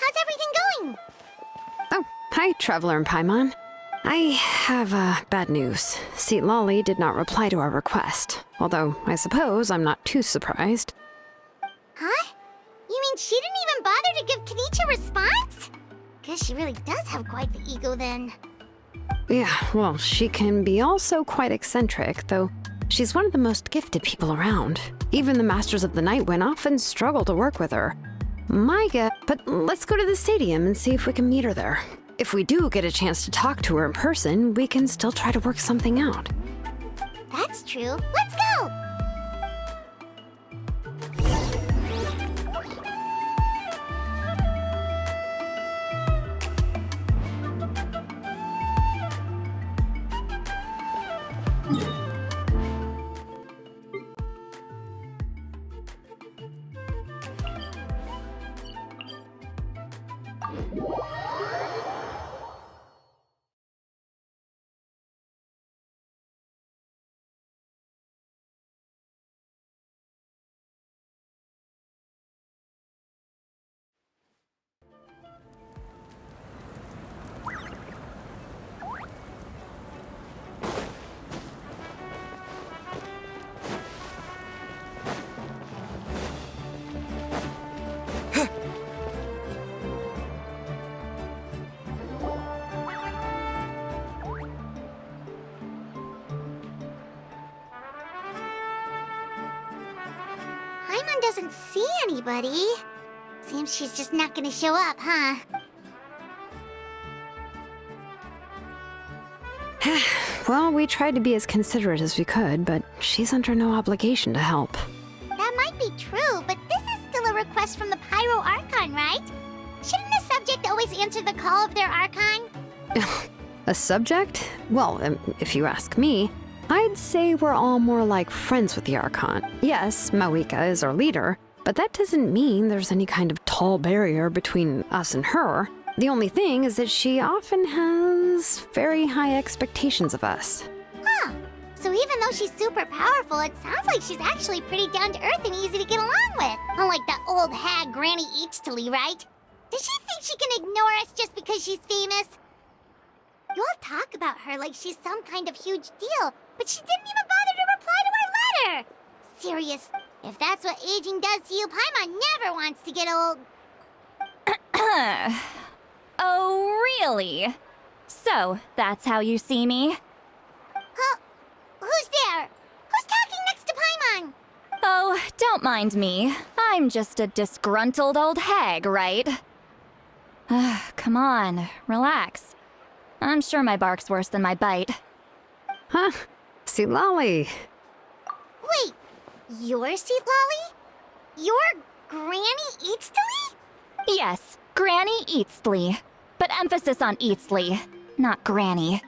How's everything going? Oh, hi, Traveler and Paimon. I have, bad news. Lolly did not reply to our request, although I suppose I'm not too surprised. Huh? You mean she didn't even bother to give Kenichi a response? Guess she really does have quite the ego then. Yeah, well, she can be also quite eccentric, though she's one of the most gifted people around. Even the Masters of the Night Wind often struggle to work with her. My guess, but let's go to the stadium and see if we can meet her there. If we do get a chance to talk to her in person, we can still try to work something out. That's true. Let's go! Paimon doesn't see anybody. Seems she's just not gonna show up, huh? Well, we tried to be as considerate as we could, but she's under no obligation to help. That might be true, but this is still a request from the Pyro Archon, right? Shouldn't the subject always answer the call of their Archon? A subject? Well, if you ask me, I'd say we're all more like friends with the Archon. Yes, Mawika is our leader, but that doesn't mean there's any kind of tall barrier between us and her. The only thing is that she often has very high expectations of us. Huh. So even though she's super powerful, it sounds like she's actually pretty down-to-earth and easy to get along with. Unlike that old hag Granny Eatstily, right? Does she think she can ignore us just because she's famous? You all talk about her like she's some kind of huge deal, but she didn't even bother to reply to our letter! Serious, if that's what aging does to you, Paimon never wants to get old. Oh, really? So, that's how you see me? Huh? Who's there? Who's talking next to Paimon? Oh, don't mind me. I'm just a disgruntled old hag, right? Come on, relax. I'm sure my bark's worse than my bite. Huh? Lolly. Wait, you're Lolly? You're Granny Eatstily? Yes, Granny Eatstly. But emphasis on Eatstly, not Granny.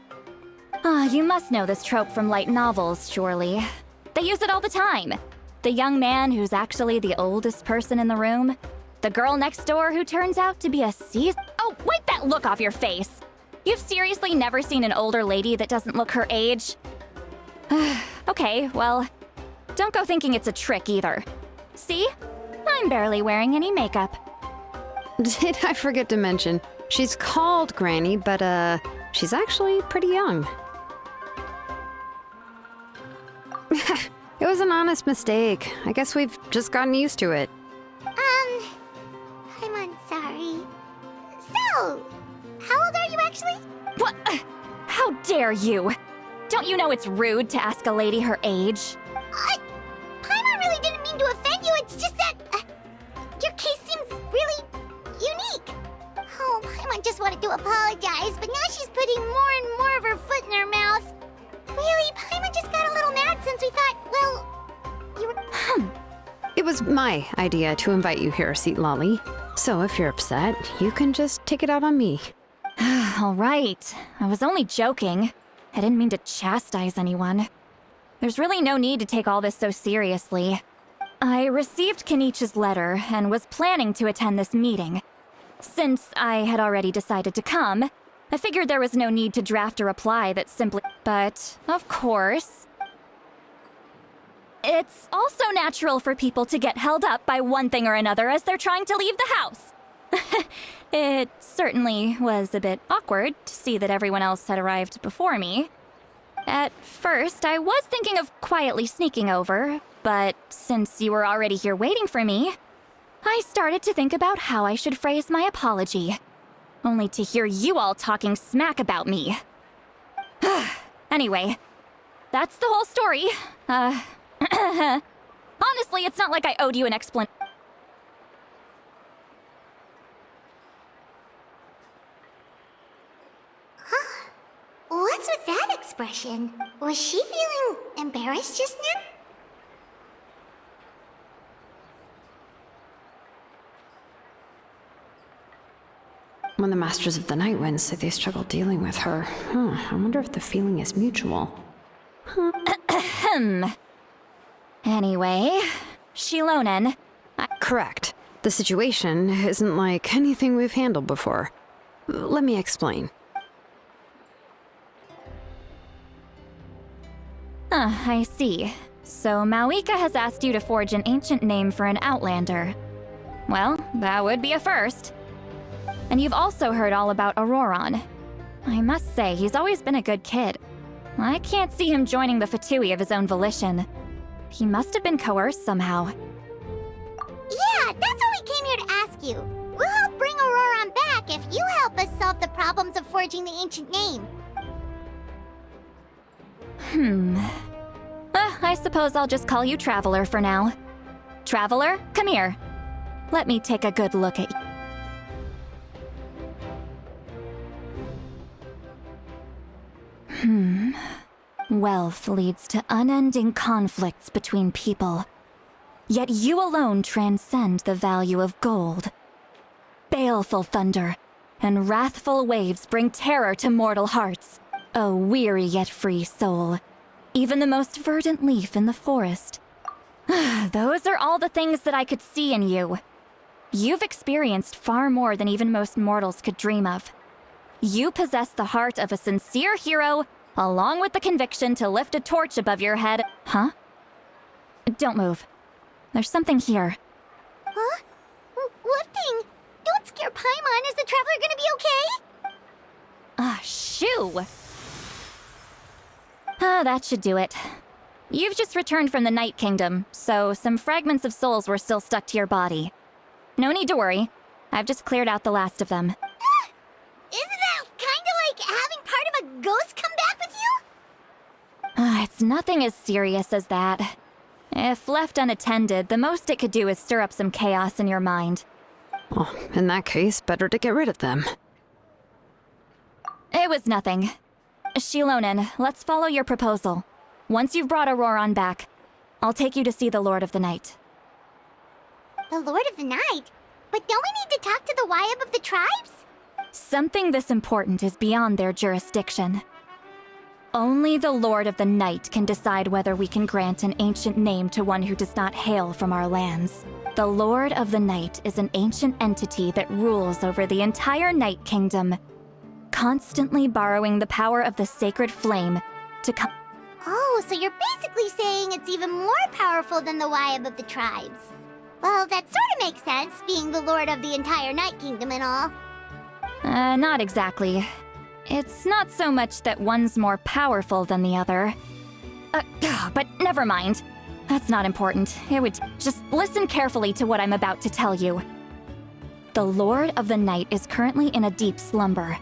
You must know this trope from light novels, surely. They use it all the time. The young man who's actually the oldest person in the room. The girl next door who turns out to be a Oh, wipe that look off your face! You've seriously never seen an older lady that doesn't look her age? Okay, well, don't go thinking it's a trick either. See? I'm barely wearing any makeup. Did I forget to mention, she's called Granny, but, she's actually pretty young. It was an honest mistake. I guess we've just gotten used to it. I'm sorry. So, how old are you actually? What? How dare you? Don't you know it's rude to ask a lady her age? Paimon really didn't mean to offend you, it's just that, your case seems really unique. Oh, Paimon just wanted to apologize, but now she's putting more and more of her foot in her mouth. Really, Paimon just got a little mad since we thought, well, you were... It was my idea to invite you here, Lolly. So if you're upset, you can just take it out on me. All right. I was only joking. I didn't mean to chastise anyone. There's really no need to take all this so seriously. I received Kenichi's letter and was planning to attend this meeting. Since I had already decided to come, I figured there was no need to draft a reply that simply... But, of course... It's also natural for people to get held up by one thing or another as they're trying to leave the house. It certainly was a bit awkward to see that everyone else had arrived before me. At first, I was thinking of quietly sneaking over, but since you were already here waiting for me, I started to think about how I should phrase my apology, only to hear you all talking smack about me. Anyway, that's the whole story. Honestly, it's not like I owed you an explanation. What's with that expression? Was she feeling embarrassed just now? When the Masters of the Night Wind say they struggle dealing with her, I wonder if the feeling is mutual. Anyway, Shilonen, Correct. The situation isn't like anything we've handled before. Let me explain. I see. So Mawika has asked you to forge an ancient name for an Outlander. Well, that would be a first. And you've also heard all about Auroron. I must say, he's always been a good kid. I can't see him joining the Fatui of his own volition. He must have been coerced somehow. Yeah, that's what we came here to ask you. We'll help bring Auroron back if you help us solve the problems of forging the ancient name. I suppose I'll just call you Traveler for now. Traveler, come here. Let me take a good look at you. Wealth leads to unending conflicts between people. Yet you alone transcend the value of gold. Baleful thunder and wrathful waves bring terror to mortal hearts. O weary yet free soul. Even the most verdant leaf in the forest. Those are all the things that I could see in you. You've experienced far more than even most mortals could dream of. You possess the heart of a sincere hero, along with the conviction to lift a torch above your head. Huh? Don't move. There's something here. Huh? What thing? Don't scare Paimon. Is the Traveler gonna be okay? Shoo! That should do it. You've just returned from the Night Kingdom, so some fragments of souls were still stuck to your body. No need to worry. I've just cleared out the last of them. Isn't that kinda like having part of a ghost come back with you? It's nothing as serious as that. If left unattended, the most it could do is stir up some chaos in your mind. Well, in that case, better to get rid of them. It was nothing. Shilonen, let's follow your proposal. Once you've brought Auroron back, I'll take you to see the Lord of the Night. The Lord of the Night? But don't we need to talk to the Wyab of the tribes? Something this important is beyond their jurisdiction. Only the Lord of the Night can decide whether we can grant an ancient name to one who does not hail from our lands. The Lord of the Night is an ancient entity that rules over the entire Night Kingdom, constantly borrowing the power of the sacred flame to come. Oh, so you're basically saying it's even more powerful than the Wyab of the tribes. Well, that sort of makes sense, being the Lord of the entire Night Kingdom and all. Not exactly. It's not so much that one's more powerful than the other. But never mind. That's not important. It would just listen carefully to what I'm about to tell you. The Lord of the Night is currently in a deep slumber,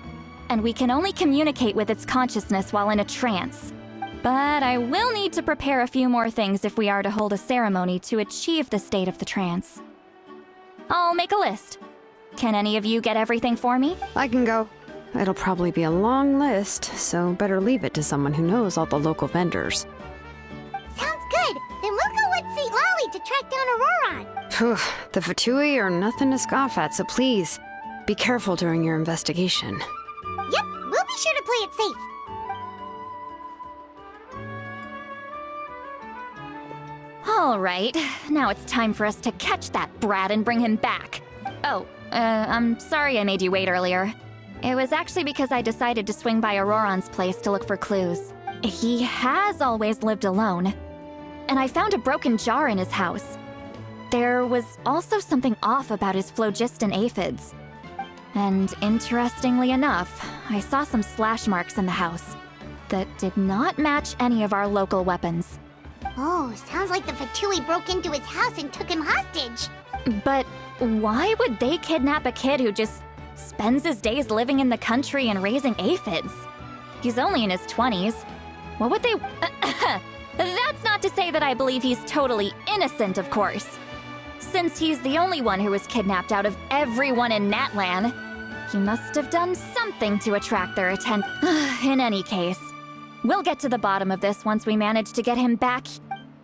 and we can only communicate with its consciousness while in a trance. But I will need to prepare a few more things if we are to hold a ceremony to achieve the state of the trance. I'll make a list. Can any of you get everything for me? I can go. It'll probably be a long list, so better leave it to someone who knows all the local vendors. Sounds good. Then we'll go with St. Lolly to track down Auroron. Phew, the Fatui are nothing to scoff at, so please, be careful during your investigation. Yep, we'll be sure to play it safe. All right, now it's time for us to catch that brat and bring him back. Oh, I'm sorry I made you wait earlier. It was actually because I decided to swing by Auroron's place to look for clues. He has always lived alone, and I found a broken jar in his house. there was also something off about his phlogiston aphids. And interestingly enough, I saw some slash marks in the house that did not match any of our local weapons. Oh, sounds like the Fatui broke into his house and took him hostage. But why would they kidnap a kid who just spends his days living in the country and raising aphids? He's only in his 20s. What would they... That's not to say that I believe he's totally innocent, of course. Since he's the only one who was kidnapped out of everyone in Natlan, he must have done something to attract their attention. In any case, we'll get to the bottom of this once we manage to get him back.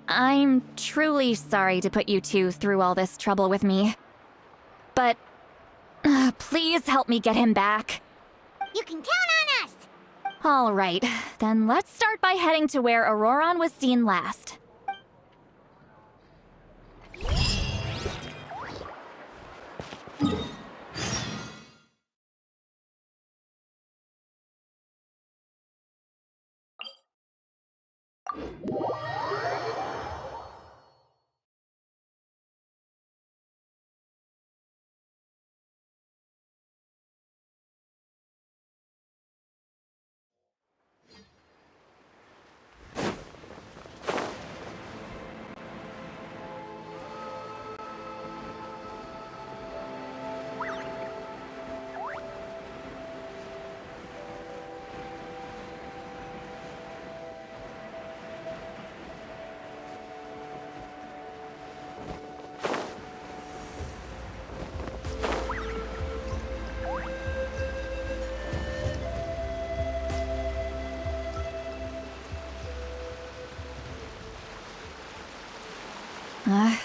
I'm truly sorry to put you two through all this trouble with me. But please help me get him back. You can count on us! All right, then let's start by heading to where Auroron was seen last.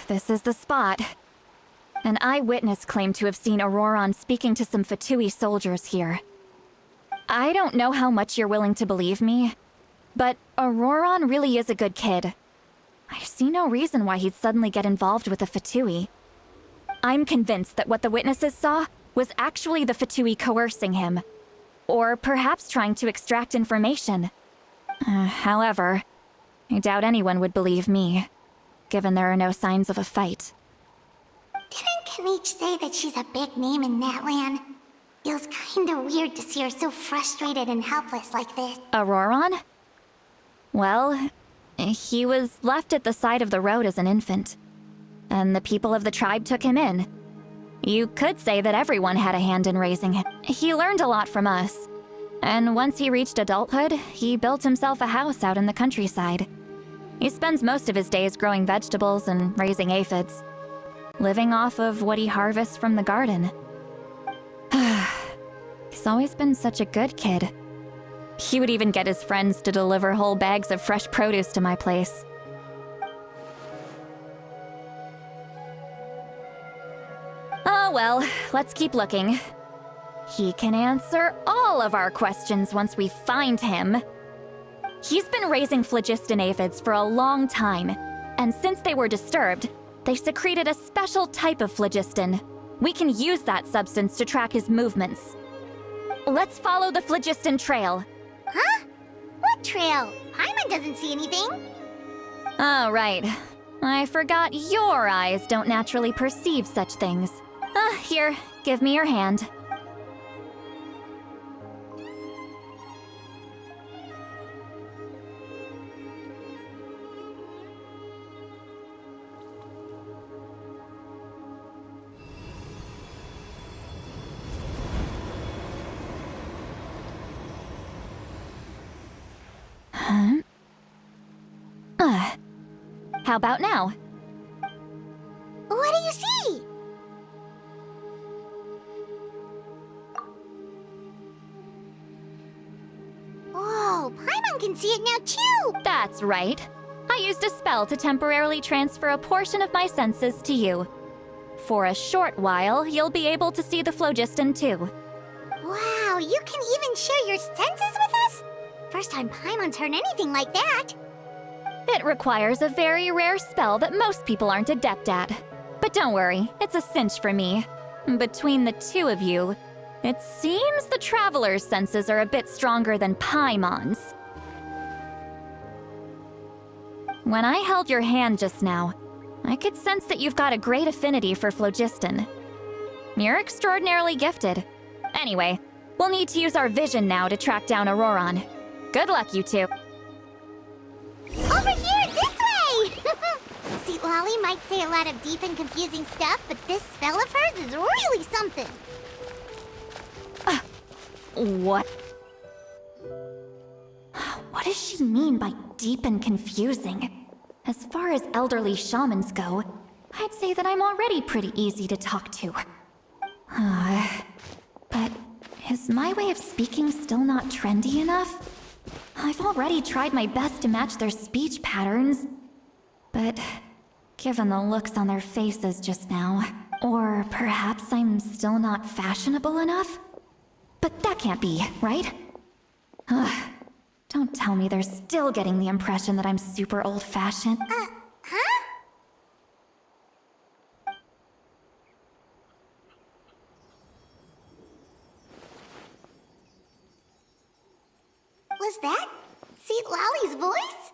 This is the spot. An eyewitness claimed to have seen Auroron speaking to some Fatui soldiers here. I don't know how much you're willing to believe me, but Auroron really is a good kid. I see no reason why he'd suddenly get involved with the Fatui. I'm convinced that what the witnesses saw was actually the Fatui coercing him, or perhaps trying to extract information. However, I doubt anyone would believe me, given there are no signs of a fight. Didn't Kanich say that she's a big name in Natlan? Feels kinda weird to see her so frustrated and helpless like this. Auroron? Well, he was left at the side of the road as an infant, and the people of the tribe took him in. You could say that everyone had a hand in raising him. He learned a lot from us, and once he reached adulthood, he built himself a house out in the countryside. He spends most of his days growing vegetables and raising aphids, living off of what he harvests from the garden. He's always been such a good kid. He would even get his friends to deliver whole bags of fresh produce to my place. Oh well, let's keep looking. He can answer all of our questions once we find him. He's been raising phlogiston aphids for a long time, and since they were disturbed, they secreted a special type of phlogiston. We can use that substance to track his movements. Let's follow the phlogiston trail. Huh? What trail? Paimon doesn't see anything. Oh, right. I forgot your eyes don't naturally perceive such things. Here, give me your hand. How about now? What do you see? Whoa, Paimon can see it now too! That's right. I used a spell to temporarily transfer a portion of my senses to you. For a short while, you'll be able to see the phlogiston too. Wow, you can even share your senses with us? First time Paimon's heard anything like that. It requires a very rare spell that most people aren't adept at. But don't worry, it's a cinch for me. Between the two of you, it seems the Traveler's senses are a bit stronger than Paimon's. When I held your hand just now, I could sense that you've got a great affinity for phlogiston. You're extraordinarily gifted. Anyway, we'll need to use our vision now to track down Auroron. Good luck, you two. Over here, this way! See, Lolly might say a lot of deep and confusing stuff, but this spell of hers is really something. What? What does she mean by deep and confusing? As far as elderly shamans go, I'd say that I'm already pretty easy to talk to. But is my way of speaking still not trendy enough? I've already tried my best to match their speech patterns. But given the looks on their faces just now, or perhaps I'm still not fashionable enough? But that can't be, right? Don't tell me they're still getting the impression that I'm super old-fashioned. Huh? Was that St. Lolly's voice?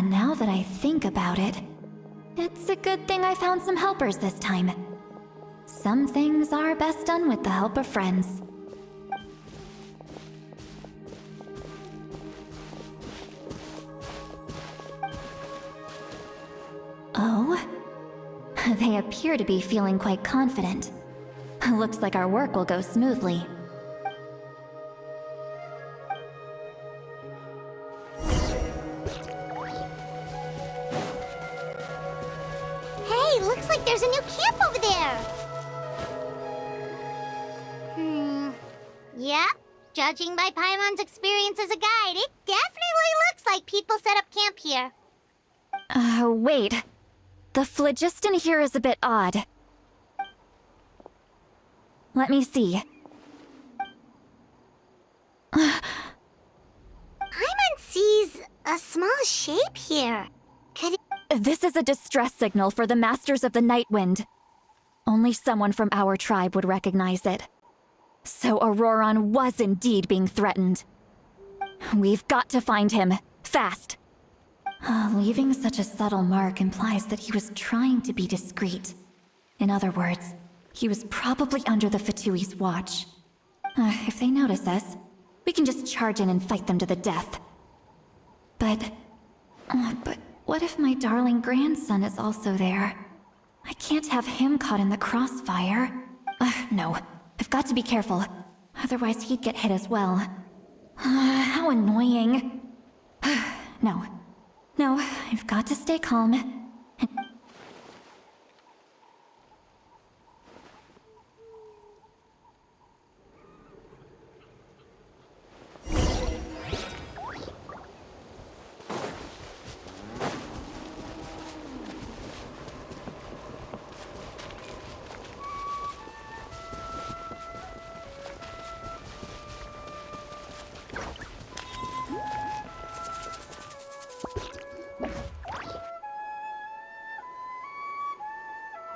Now that I think about it, it's a good thing I found some helpers this time. Some things are best done with the help of friends. Oh? They appear to be feeling quite confident. Looks like our work will go smoothly. Hey, looks like there's a new camp over there. Yep. Judging by Paimon's experience as a guide, it definitely looks like people set up camp here. Wait. The phlogiston here is a bit odd. Let me see. Paimon sees a small shape here. Could it... This is a distress signal for the Masters of the Night Wind. Only someone from our tribe would recognize it. So Auroron was indeed being threatened. We've got to find him. Fast. Leaving such a subtle mark implies that he was trying to be discreet. In other words, he was probably under the Fatui's watch. If they notice us, we can just charge in and fight them to the death. But what if my darling grandson is also there? I can't have him caught in the crossfire. No, I've got to be careful. Otherwise he'd get hit as well. How annoying. No, I've got to stay calm.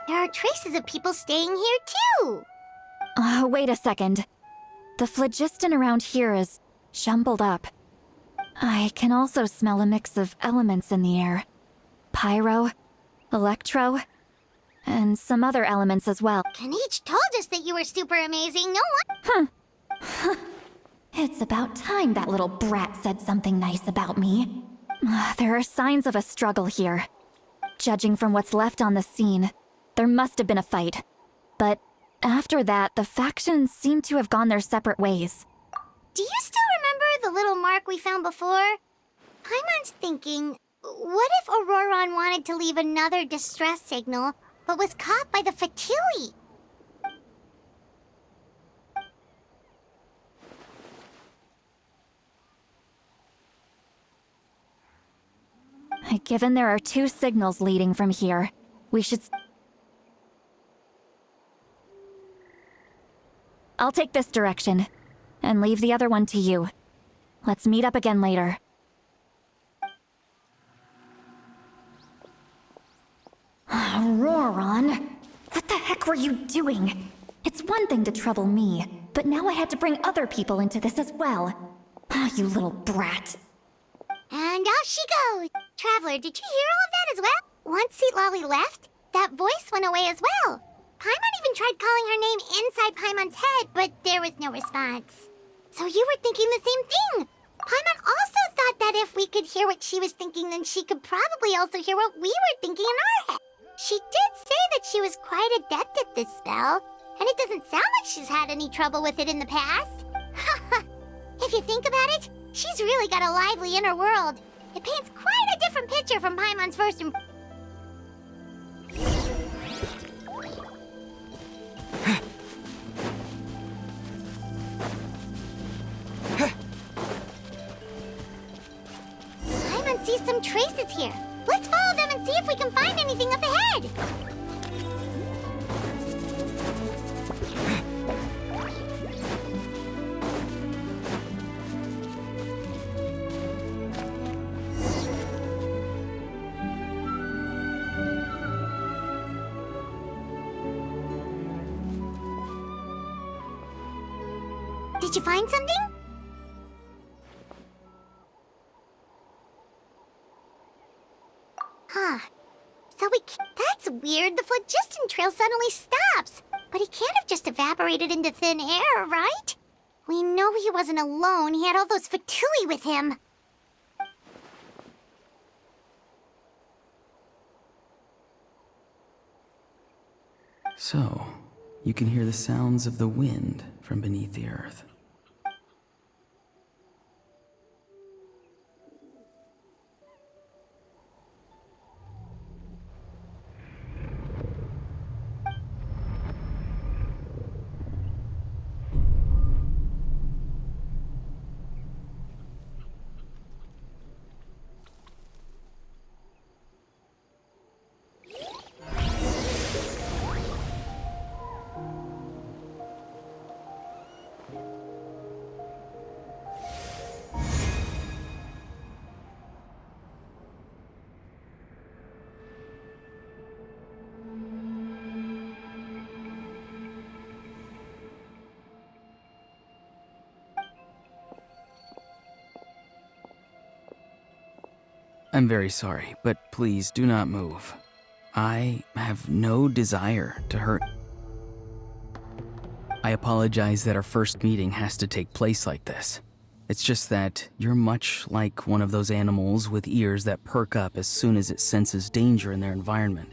There are traces of people staying here, too. Wait a second. The phlogiston around here is jumbled up. I can also smell a mix of elements in the air. Pyro, electro, and some other elements as well. Kanich told us that you were super amazing. No one... It's about time that little brat said something nice about me. There are signs of a struggle here. Judging from what's left on the scene, there must have been a fight. But after that, the factions seem to have gone their separate ways. Do you still remember the little mark we found before? Paimon's thinking, what if Auroron wanted to leave another distress signal, but was caught by the Fatui? Given there are 2 signals leading from here, we should... I'll take this direction, and leave the other one to you. Let's meet up again later. Auroron, what the heck were you doing? It's one thing to trouble me, but now I had to bring other people into this as well. Ah, you little brat. And off she goes. Traveler, did you hear all of that as well? Once Seat Lolly left, that voice went away as well. Paimon even tried calling her name inside Paimon's head, but there was no response. So you were thinking the same thing. Paimon also thought that if we could hear what she was thinking, then she could probably also hear what we were thinking in our head. She did say that she was quite adept at this spell, and it doesn't sound like she's had any trouble with it in the past. If you think about it, she's really got a lively inner world. It paints quite a different picture from Paimon's first impression. Paimon sees some traces here. Let's follow them and see if we can find anything up ahead. Did you find something? Huh. So that's weird. The phlogiston trail suddenly stops. But he can't have just evaporated into thin air, right? We know he wasn't alone. He had all those Fatui with him. So, you can hear the sounds of the wind from beneath the earth. I'm very sorry, but please do not move. I have no desire to hurt. I apologize that our first meeting has to take place like this. It's just that you're much like one of those animals with ears that perk up as soon as it senses danger in their environment.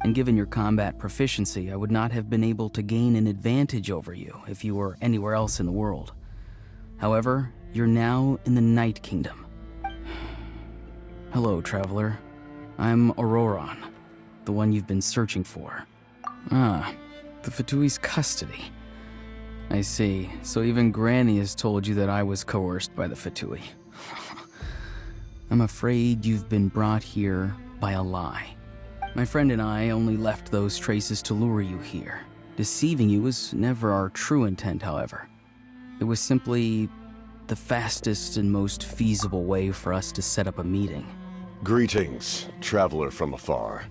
And given your combat proficiency, I would not have been able to gain an advantage over you if you were anywhere else in the world. However, you're now in the Night Kingdom. Hello, traveler. I'm Auroron, the one you've been searching for. Ah, the Fatui's custody. I see. So even Granny has told you that I was coerced by the Fatui. I'm afraid you've been brought here by a lie. My friend and I only left those traces to lure you here. Deceiving you was never our true intent, however. It was simply the fastest and most feasible way for us to set up a meeting. Greetings, traveler from afar.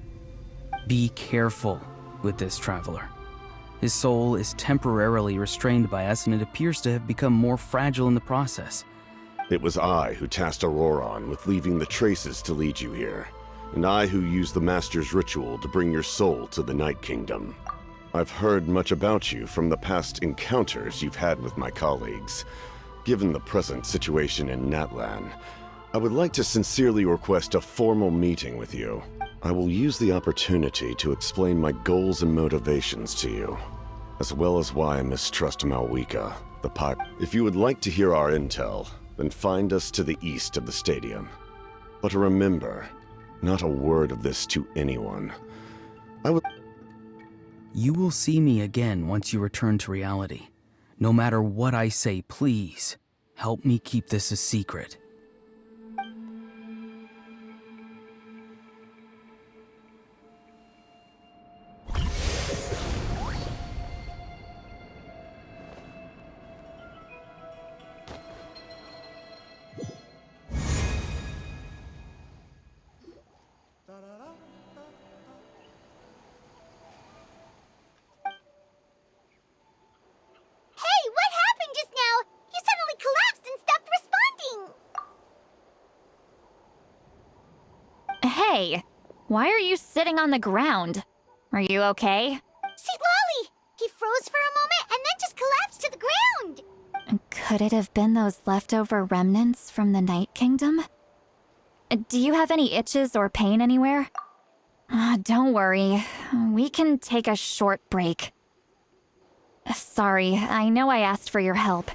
Be careful with this traveler. His soul is temporarily restrained by us, and it appears to have become more fragile in the process. It was I who tasked Auroron with leaving the traces to lead you here, and I who used the Master's ritual to bring your soul to the Night Kingdom. I've heard much about you from the past encounters you've had with my colleagues. Given the present situation in Natlan, I would like to sincerely request a formal meeting with you. I will use the opportunity to explain my goals and motivations to you, as well as why I mistrust Malwika, the pirate. If you would like to hear our intel, then find us to the east of the stadium. But remember, not a word of this to anyone. You will see me again once you return to reality. No matter what I say, please, help me keep this a secret. Hey, why are you sitting on the ground? Are you okay? See, Lolly! He froze for a moment and then just collapsed to the ground! Could it have been those leftover remnants from the Night Kingdom? Do you have any itches or pain anywhere? Don't worry. We can take a short break. Sorry, I know I asked for your help.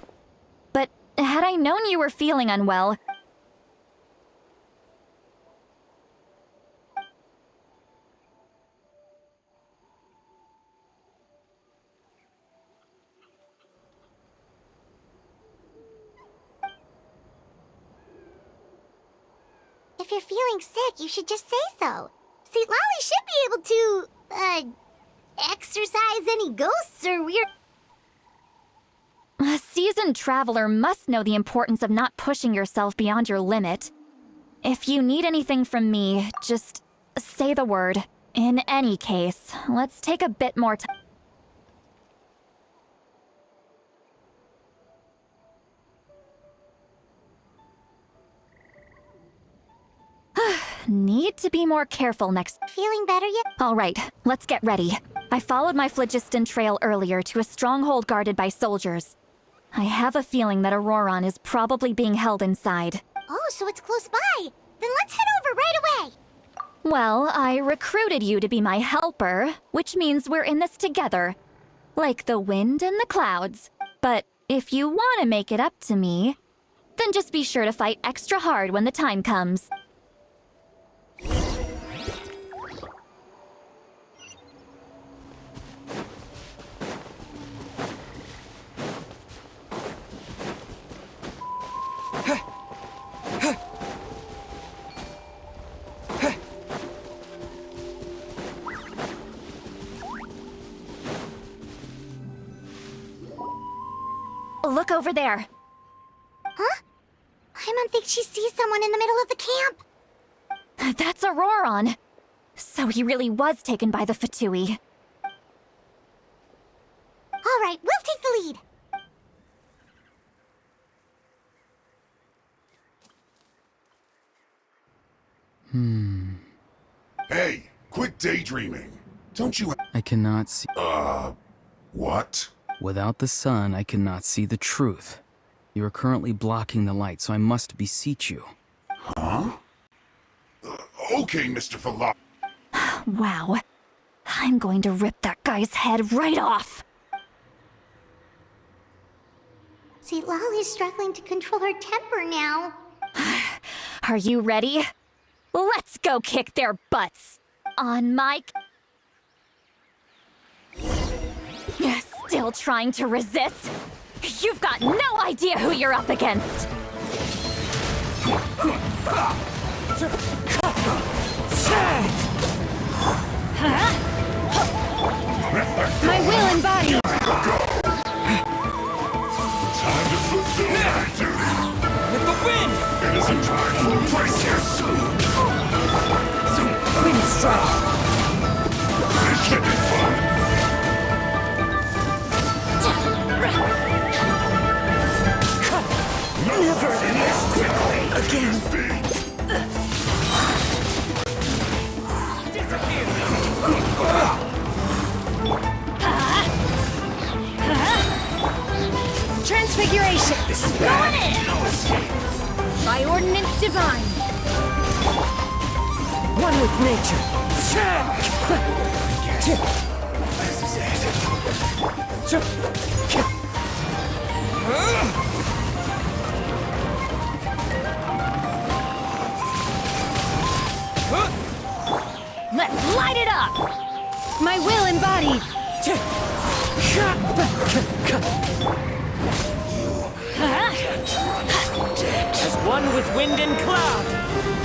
But had I known you were feeling unwell... If you're feeling sick, you should just say so. See, Lolly should be able to, exorcise any ghosts or weird... A seasoned traveler must know the importance of not pushing yourself beyond your limit. If you need anything from me, just say the word. In any case, let's take a bit more time. Need to be more careful next. Feeling better yet? All right, let's get ready. I followed my phlogiston trail earlier to a stronghold guarded by soldiers. I have a feeling that Auroron is probably being held inside. Oh, so it's close by. Then let's head over right away. Well, I recruited you to be my helper, which means we're in this together. Like the wind and the clouds. But if you want to make it up to me, then just be sure to fight extra hard when the time comes. Look over there. Huh? Paimon thinks she sees someone in the middle of the camp. That's Auroron. So he really was taken by the Fatui. All right, we'll take the lead. Hey, quit daydreaming. Don't you... I cannot see. What? Without the sun, I cannot see the truth. You are currently blocking the light, so I must beseech you. Huh? Okay, Mr. Philo... Wow. I'm going to rip that guy's head right off. See, Lolly's struggling to control her temper now. Are you ready? Let's go kick their butts. On my... Still trying to resist? You've got no idea who you're up against. My will and body! Time to fulfill my duty. With the wind! It isn't time for a place here soon. Wind strike! It can be fun. Never again. Transfiguration! This is bad. By ordinance divine! One with nature. This is Let's light it up! My will embodied! as one with wind and cloud.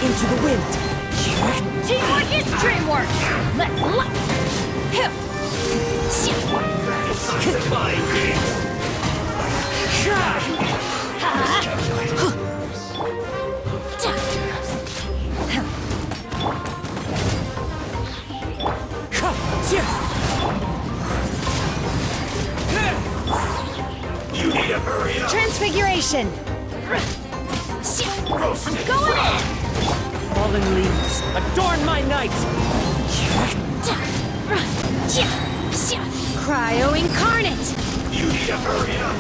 Into the wind. Teamwork is dreamwork! Let's light... You need to hurry up. Transfiguration! I'm going in! fallen leaves, adorn my night! Cryo incarnate! You need to hurry up!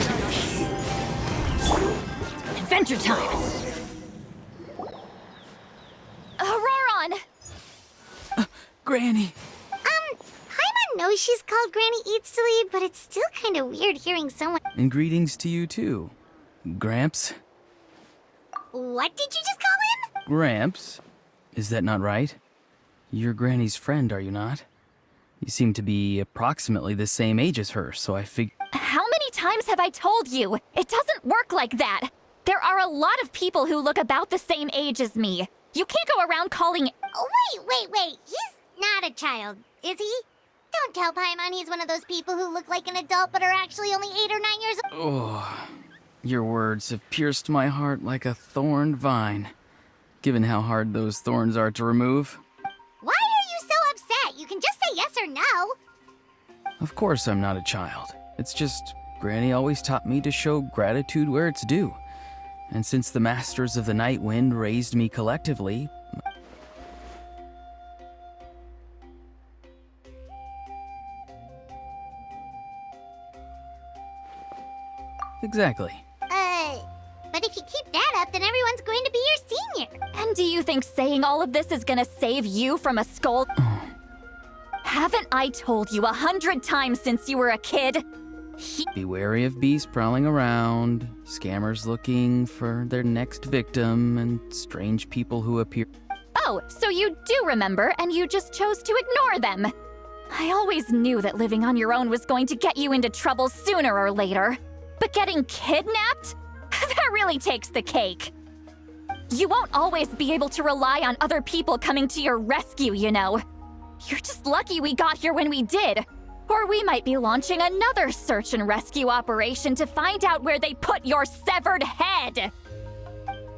Adventure time! Auroron! Granny! Paimon knows she's called Granny Eats to Lead, but it's still kind of weird hearing someone. And greetings to you too. Gramps? What did you just call him? Gramps? Is that not right? You're Granny's friend, are you not? You seem to be approximately the same age as her, so I figured. How many times have I told you? It doesn't work like that. There are a lot of people who look about the same age as me. You can't go around calling. Oh, wait. He's not a child, is he? Don't tell Paimon he's one of those people who look like an adult but are actually only 8 or 9 years old. Oh, your words have pierced my heart like a thorned vine, given how hard those thorns are to remove. Why are you so upset? You can just say yes or no. Of course I'm not a child. It's just Granny always taught me to show gratitude where it's due. And since the Masters of the Night Wind raised me collectively... Exactly. But if you keep that up, then everyone's going to be your senior. And do you think saying all of this is gonna save you from a scold? Haven't I told you 100 times since you were a kid? Be wary of beasts prowling around, scammers looking for their next victim, and strange people who appear... Oh, so you do remember, and you just chose to ignore them. I always knew that living on your own was going to get you into trouble sooner or later. But getting kidnapped? That really takes the cake. You won't always be able to rely on other people coming to your rescue, you know. You're just lucky we got here when we did. Or we might be launching another search and rescue operation to find out where they put your severed head.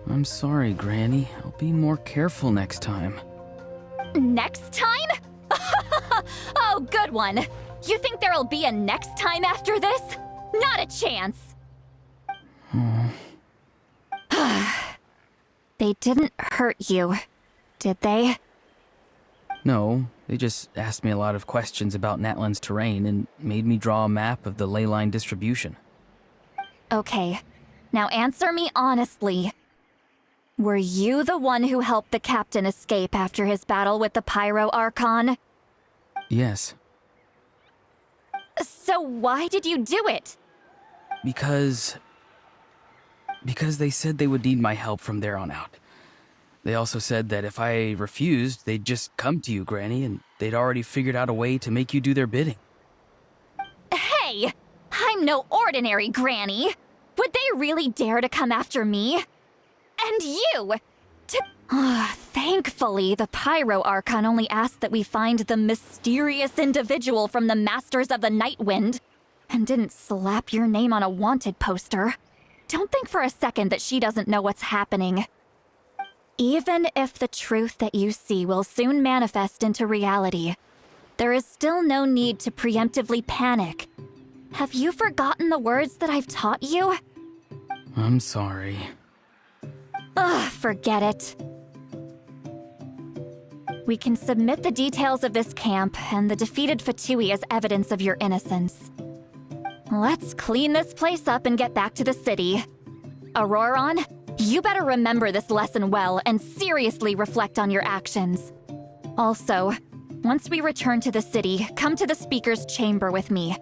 I'm sorry, Granny. I'll be more careful next time. Next time? Oh, good one. You think there'll be a next time after this? Not a chance. They didn't hurt you, did they? No, they just asked me a lot of questions about Natlan's terrain and made me draw a map of the ley line distribution. Okay, now answer me honestly. Were you the one who helped the captain escape after his battle with the Pyro Archon? Yes. So why did you do it? Because they said they would need my help from there on out. They also said that if I refused, they'd just come to you, Granny, and they'd already figured out a way to make you do their bidding. Hey! I'm no ordinary Granny! Would they really dare to come after me? And you! Thankfully, the Pyro Archon only asked that we find the mysterious individual from the Masters of the Night Wind, and didn't slap your name on a wanted poster. Don't think for a second that she doesn't know what's happening. Even if the truth that you see will soon manifest into reality, there is still no need to preemptively panic. Have you forgotten the words that I've taught you? I'm sorry. Ugh, forget it. We can submit the details of this camp and the defeated Fatui as evidence of your innocence. Let's clean this place up and get back to the city. Auroron, you better remember this lesson well and seriously reflect on your actions. Also, once we return to the city, come to the speaker's chamber with me.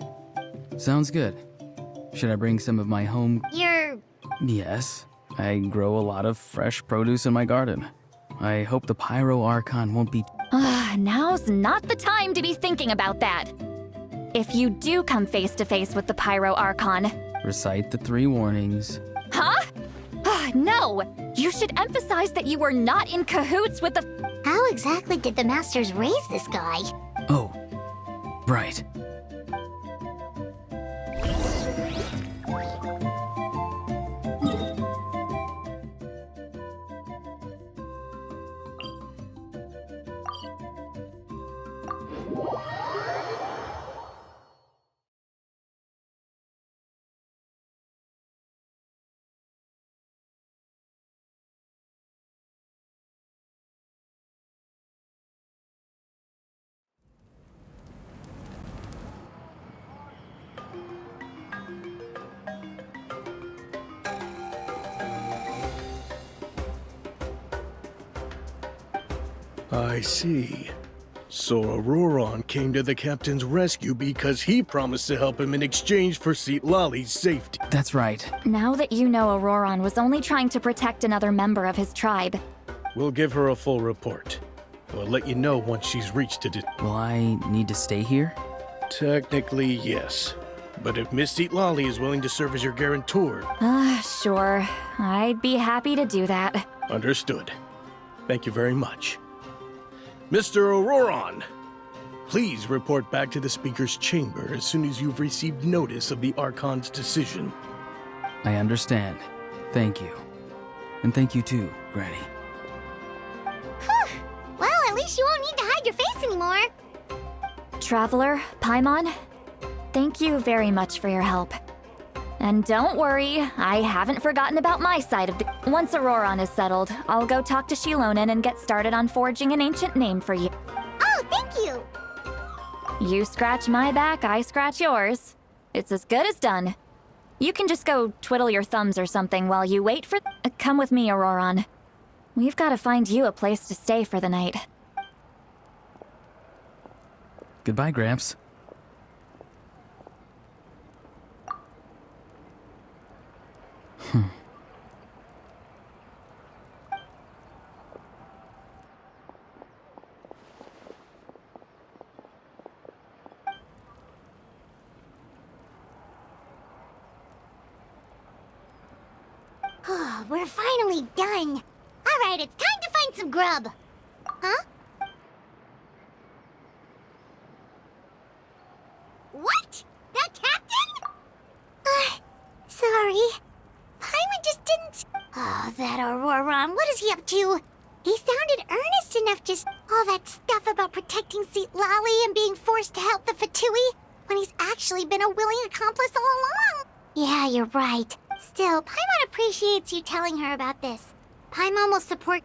Sounds good. Should I bring some of my home... Yes. I grow a lot of fresh produce in my garden. I hope the Pyro Archon won't be... Now's not the time to be thinking about that. If you do come face to face with the Pyro Archon... Recite the 3 warnings. Huh? No! You should emphasize that you were not in cahoots with the... How exactly did the Masters raise this guy? Oh, right. I see. So Auroron came to the captain's rescue because he promised to help him in exchange for Citlali's safety. That's right. Now that you know Auroron was only trying to protect another member of his tribe. We'll give her a full report. We'll let you know once she's reached it. Will I need to stay here? Technically, yes. But if Miss Citlali is willing to serve as your guarantor... Sure. I'd be happy to do that. Understood. Thank you very much. Mr. Auroron, please report back to the Speaker's chamber as soon as you've received notice of the Archon's decision. I understand. Thank you. And thank you too, Granny. Whew. Well, at least you won't need to hide your face anymore. Traveler, Paimon, thank you very much for your help. And don't worry, I haven't forgotten about my side of the... Once Auroron is settled, I'll go talk to Shilonen and get started on forging an ancient name for you. Oh, thank you. You scratch my back, I scratch yours. It's as good as done. You can just go twiddle your thumbs or something while you wait for... Come with me, Auroron. We've got to find you a place to stay for the night. Goodbye, Gramps. We're finally done. All right, it's time to find some grub. Huh? What? That captain? Sorry. Paimon just didn't... Oh, that Auroron, what is he up to? He sounded earnest enough, just all that stuff about protecting Citlali and being forced to help the Fatui, when he's actually been a willing accomplice all along. Yeah, you're right. Still, Paimon appreciates you telling her about this. Paimon will support...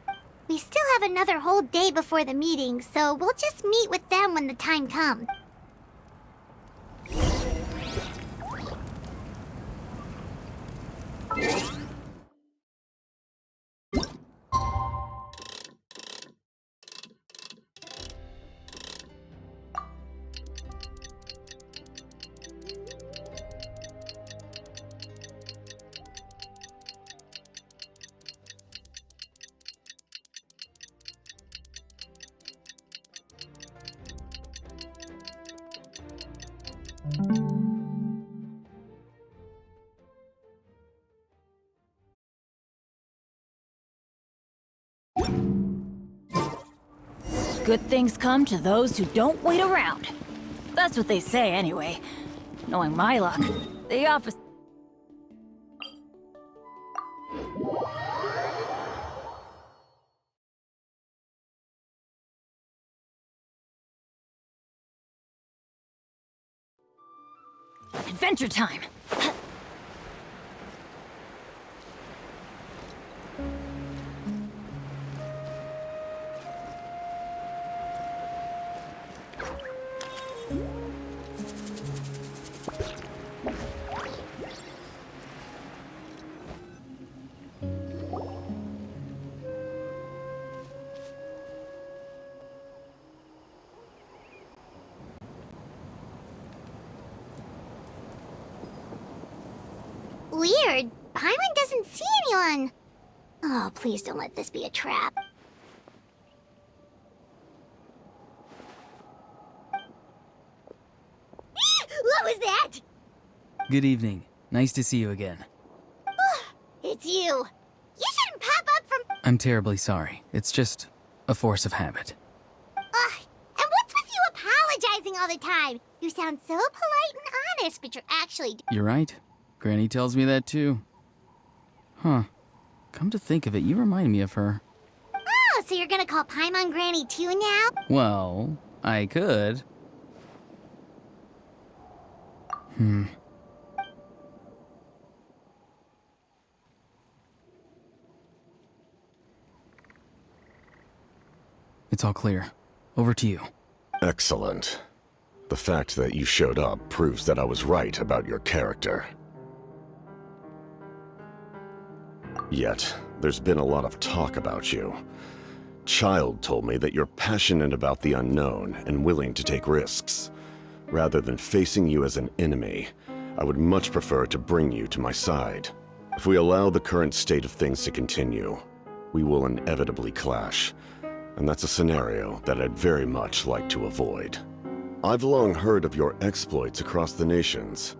We still have another whole day before the meeting, so we'll just meet with them when the time comes. Good things come to those who don't wait around. That's what they say, anyway. Knowing my luck, the opposite. Adventure time! Weird. Paimon doesn't see anyone. Oh, please don't let this be a trap. What was that? Good evening. Nice to see you again. It's you. You shouldn't pop up from... I'm terribly sorry. It's just a force of habit. And what's with you apologizing all the time? You sound so polite and honest, but you're actually... You're right. Granny tells me that too. Huh. Come to think of it, you remind me of her. Oh, so you're gonna call Paimon Granny too now? Well, I could. It's all clear. Over to you. Excellent. The fact that you showed up proves that I was right about your character. Yet, there's been a lot of talk about you. child told me that you're passionate about the unknown and willing to take risks. Rather than facing you as an enemy, I would much prefer to bring you to my side. If we allow the current state of things to continue, we will inevitably clash, and that's a scenario that I'd very much like to avoid. I've long heard of your exploits across the nations.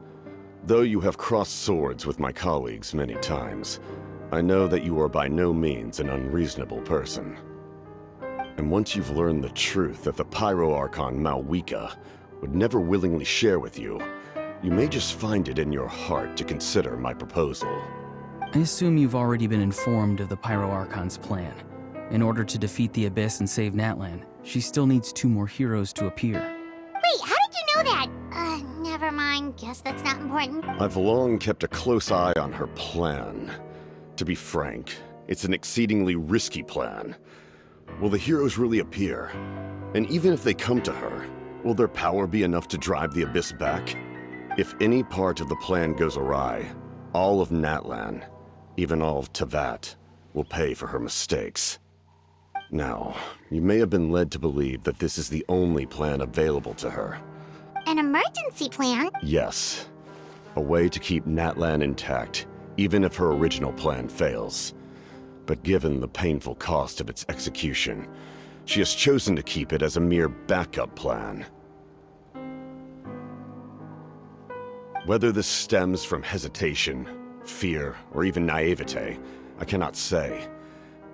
Though you have crossed swords with my colleagues many times, I know that you are by no means an unreasonable person. And once you've learned the truth that the Pyro Archon Malwika would never willingly share with you, you may just find it in your heart to consider my proposal. I assume you've already been informed of the Pyro Archon's plan. In order to defeat the Abyss and save Natlan, she still needs 2 more heroes to appear. Wait, how did you know that? Never mind. Guess that's not important. I've long kept a close eye on her plan. To be frank, it's an exceedingly risky plan. Will the heroes really appear? And even if they come to her, will their power be enough to drive the Abyss back? If any part of the plan goes awry, all of Natlan, even all of Tevat, will pay for her mistakes. Now, you may have been led to believe that this is the only plan available to her. An emergency plan? Yes. A way to keep Natlan intact, even if her original plan fails. But given the painful cost of its execution, she has chosen to keep it as a mere backup plan. Whether this stems from hesitation, fear, or even naivete, I cannot say.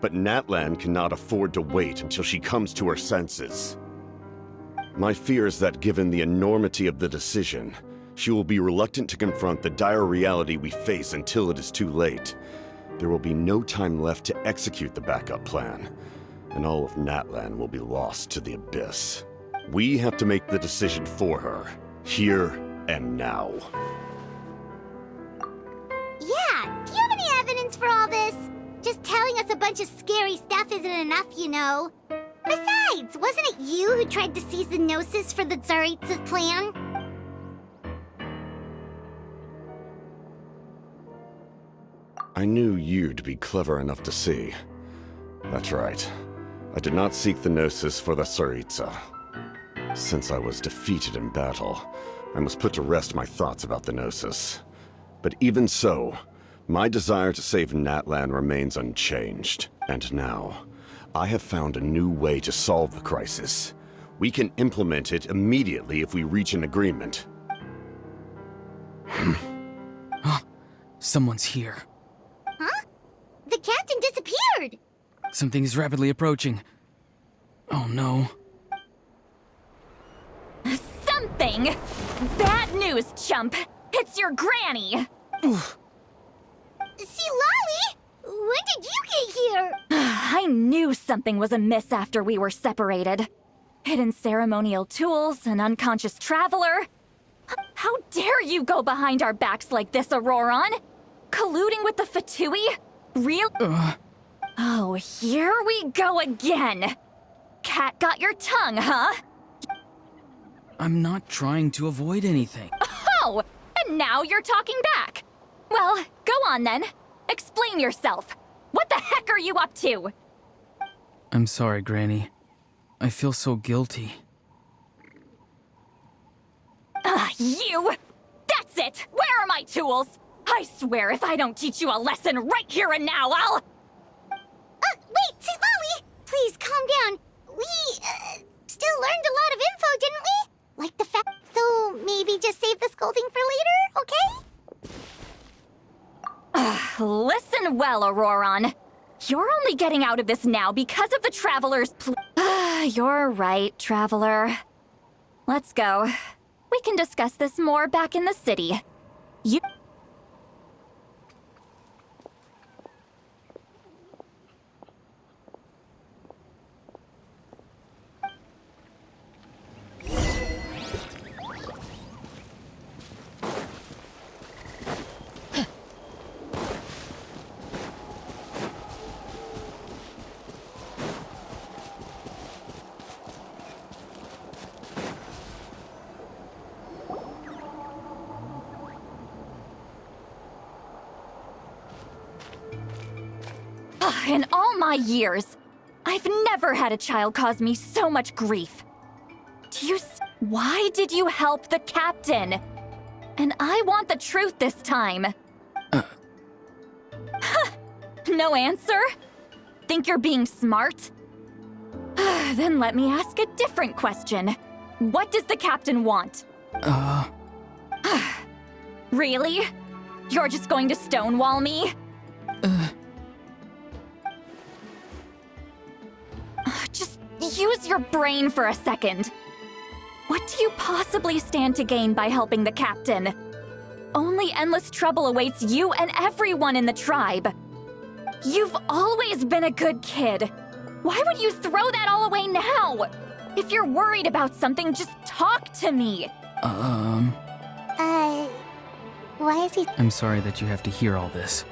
But Natlan cannot afford to wait until she comes to her senses. My fear is that given the enormity of the decision, she will be reluctant to confront the dire reality we face until it is too late. There will be no time left to execute the backup plan, and all of Natlan will be lost to the Abyss. We have to make the decision for her, here and now. Yeah, do you have any evidence for all this? Just telling us a bunch of scary stuff isn't enough, you know. Besides, wasn't it you who tried to seize the Gnosis for the Tsaritsa plan? I knew you'd be clever enough to see. That's right. I did not seek the Gnosis for the Tsaritsa. Since I was defeated in battle, I must put to rest my thoughts about the Gnosis. But even so, my desire to save Natlan remains unchanged. And now, I have found a new way to solve the crisis. We can implement it immediately if we reach an agreement. Someone's here. Huh? The captain disappeared! Something is rapidly approaching. Oh no. Something! Bad news, chump! It's your granny! See, Lolly? When did you get here? I knew something was amiss after we were separated. Hidden ceremonial tools, an unconscious traveler. How dare you go behind our backs like this, Auroron? Colluding with the Fatui? Real? Oh, here we go again. Cat got your tongue, huh? I'm not trying to avoid anything. Oh, and now you're talking back. Well, go on then. Explain yourself. What the heck are you up to? I'm sorry, Granny. I feel so guilty. You! That's it! Where are my tools? I swear if I don't teach you a lesson right here and now, I'll... Wait, see, Lolly! Please, calm down. We, still learned a lot of info, didn't we? Like the fact... So, maybe just save the scolding for later, okay? Listen well, Auroron. You're only getting out of this now because of the Traveler's You're right, Traveler. Let's go. We can discuss this more back in the city. You... In all my years, I've never had a child cause me so much grief. Why did you help the captain? And I want the truth this time. No answer? Think you're being smart? Then let me ask a different question. What does the captain want? Really? You're just going to stonewall me? Just use your brain for a second. What do you possibly stand to gain by helping the captain? Only endless trouble awaits you and everyone in the tribe. You've always been a good kid. Why would you throw that all away now? If you're worried about something, just talk to me. Why is he... I'm sorry that you have to hear all this.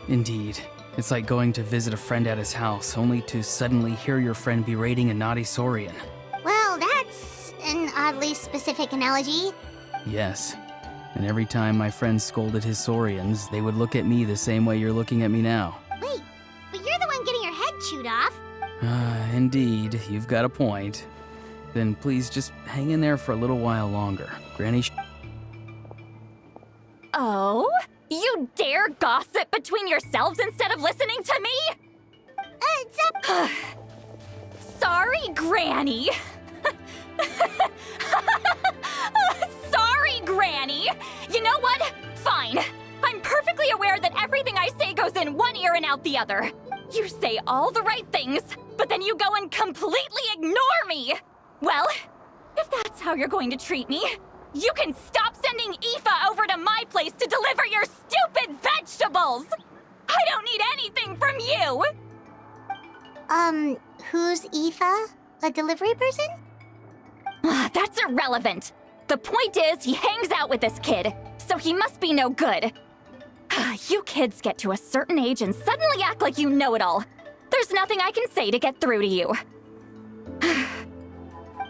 Indeed. It's like going to visit a friend at his house, only to suddenly hear your friend berating a naughty Saurian. Well, that's an oddly specific analogy. Yes. And every time my friend scolded his Saurians, they would look at me the same way you're looking at me now. Wait, but you're the one getting your head chewed off. Indeed, you've got a point. Then please just hang in there for a little while longer. Granny Oh? You dare gossip between yourselves instead of listening to me? Sorry, Granny. Sorry, Granny. You know what? Fine. I'm perfectly aware that everything I say goes in one ear and out the other. You say all the right things, but then you go and completely ignore me. Well, if that's how you're going to treat me, you can stop sending Aoife over to my place to deliver your stupid vegetables! I don't need anything from you! Who's Aoife? A delivery person? That's irrelevant. The point is, he hangs out with this kid, so he must be no good. You kids get to a certain age and suddenly act like you know it all. There's nothing I can say to get through to you.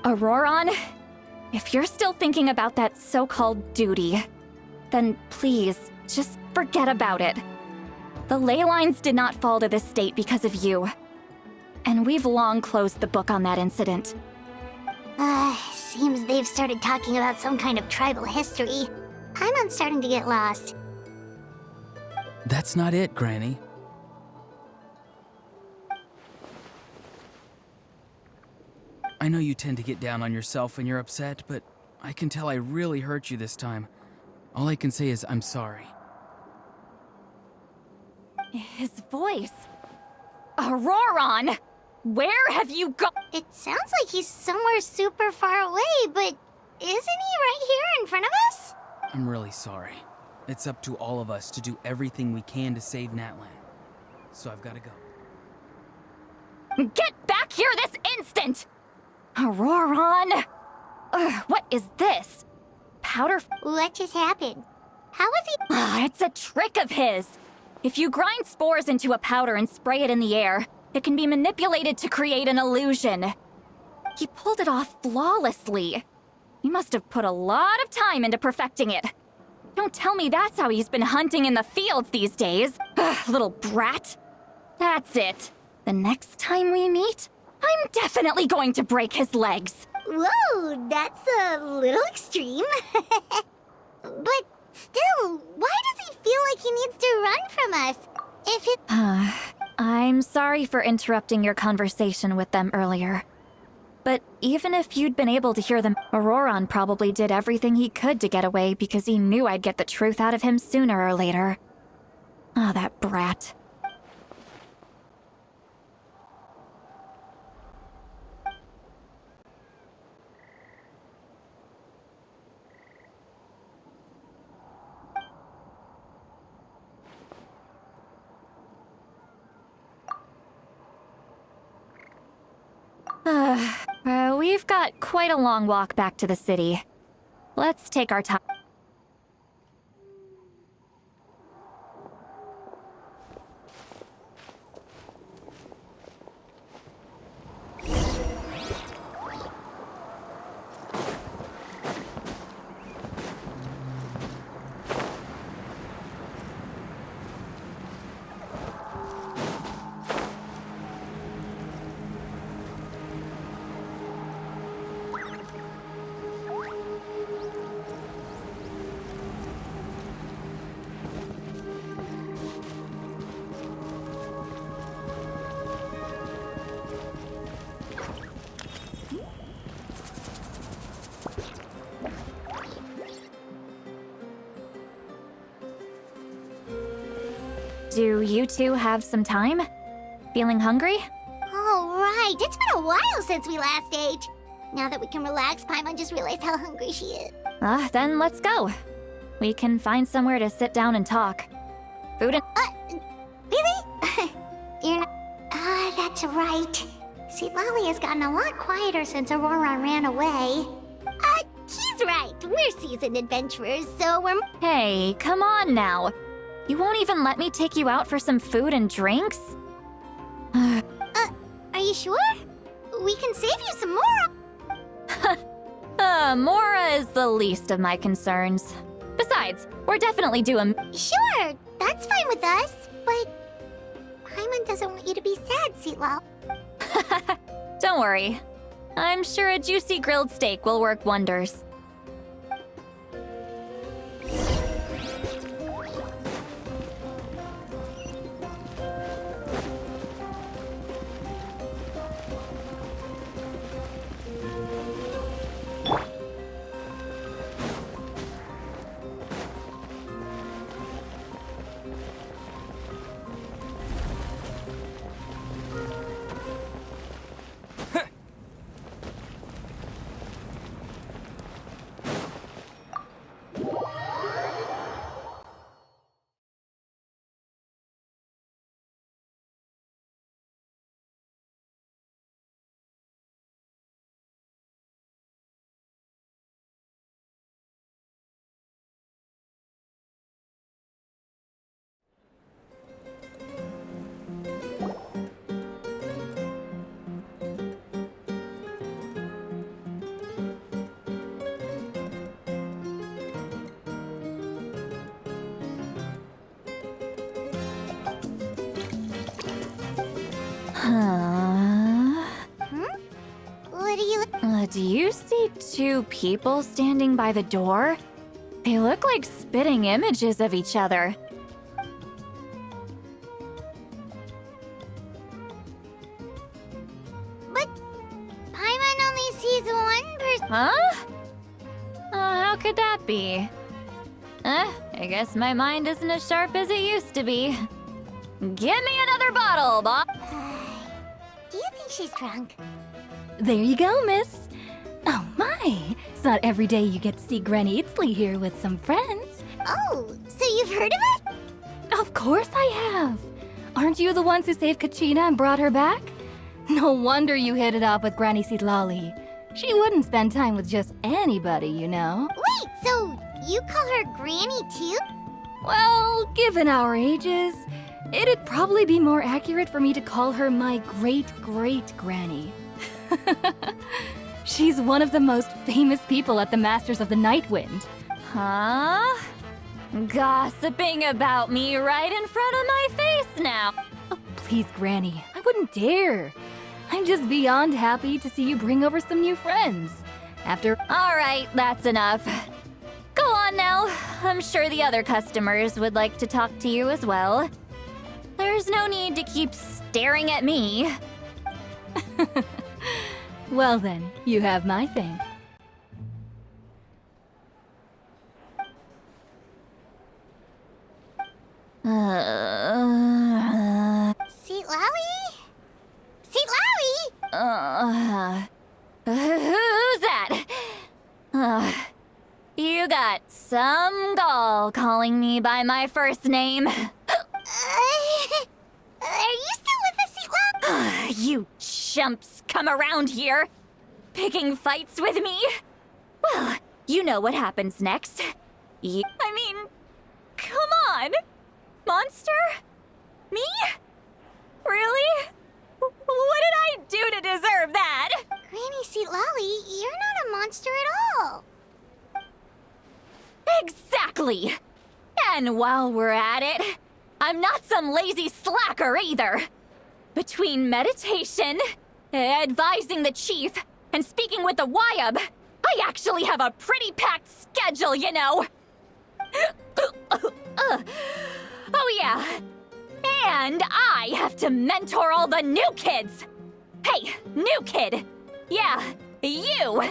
Auroron, if you're still thinking about that so-called duty, then please, just forget about it. The ley lines did not fall to this state because of you. And we've long closed the book on that incident. Seems they've started talking about some kind of tribal history. I'm starting to get lost. That's not it, Granny. I know you tend to get down on yourself when you're upset, but I can tell I really hurt you this time. All I can say is I'm sorry. His voice. Auroron! Where have you gone? It sounds like he's somewhere super far away, but isn't he right here in front of us? I'm really sorry. It's up to all of us to do everything we can to save Natlan. So I've got to go. Get back here this instant! Auroron! What is this? Powder? What just happened? How was he? It's a trick of his. If you grind spores into a powder and spray it in the air, it can be manipulated to create an illusion. He pulled it off flawlessly. He must have put a lot of time into perfecting it. Don't tell me that's how he's been hunting in the fields these days. Little brat. That's it. The next time we meet, I'm definitely going to break his legs. Whoa, that's a little extreme. But still, why does he feel like he needs to run from us? If it... I'm sorry for interrupting your conversation with them earlier. But even if you'd been able to hear them, Auroron probably did everything he could to get away because he knew I'd get the truth out of him sooner or later. That brat. We've got quite a long walk back to the city. Let's take our time. Do you two have some time? Feeling hungry? Oh, right. It's been a while since we last ate. Now that we can relax, Paimon just realized how hungry she is. Then let's go. We can find somewhere to sit down and talk. Food and... Really? You're not... that's right. See, Lolly has gotten a lot quieter since Aurora ran away. He's right. We're seasoned adventurers, so we're... Hey, come on now. You won't even let me take you out for some food and drinks? Are you sure? We can save you some more. Mora is the least of my concerns. Besides, we're definitely due a... Sure, that's fine with us, but... Paimon doesn't want you to be sad, Seatlaw. Don't worry. I'm sure a juicy grilled steak will work wonders. What do you... Do you see two people standing by the door? They look like spitting images of each other. But... Paimon only sees one person... Huh? How could that be? I guess my mind isn't as sharp as it used to be. Give me another bottle, Bob. Do you think she's drunk? There you go, miss. Oh my, it's not every day you get to see Granny Itzley here with some friends. Oh, so you've heard of us? Of course I have. Aren't you the ones who saved Kachina and brought her back? No wonder you hit it off with Granny Sitlali. She wouldn't spend time with just anybody, you know. Wait, so you call her Granny too? Well, given our ages, it'd probably be more accurate for me to call her my great-great-granny. She's one of the most famous people at the Masters of the Nightwind. Huh? Gossiping about me right in front of my face now. Oh, please, Granny, I wouldn't dare. I'm just beyond happy to see you bring over some new friends. After... All right, that's enough. Go on now. I'm sure the other customers would like to talk to you as well. There's no need to keep staring at me. Well then, you have my thing. Seat Lally? Seat Lally? Who's that? You got some gall calling me by my first name. Are you still with us, Seat Lally? You chumps come around here, picking fights with me? Well, you know what happens next. I mean, come on! Monster? Me? Really? What did I do to deserve that? Granny Seat Lally, you're not a monster at all. Exactly! And while we're at it, I'm not some lazy slacker either. Between meditation, advising the chief, and speaking with the Wyab, I actually have a pretty packed schedule, you know. Oh yeah. And I have to mentor all the new kids. Hey, new kid. Yeah, you.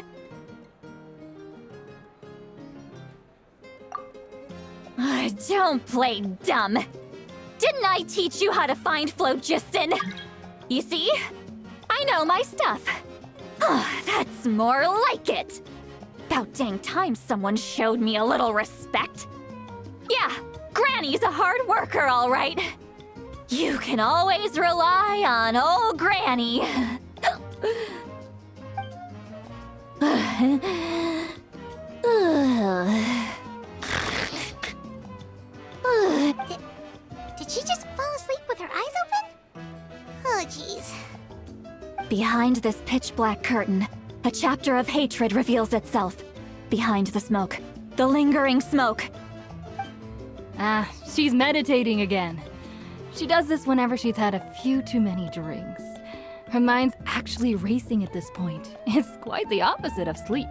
Don't play dumb. Didn't I teach you how to find phlogiston? You see? I know my stuff. That's more like it. About dang time someone showed me a little respect. Yeah, Granny's a hard worker, all right. You can always rely on old Granny. Did she just fall asleep with her eyes open? Oh, jeez. Behind this pitch-black curtain, a chapter of hatred reveals itself. Behind the smoke, the lingering smoke. Ah, she's meditating again. She does this whenever she's had a few too many drinks. Her mind's actually racing at this point. It's quite the opposite of sleep.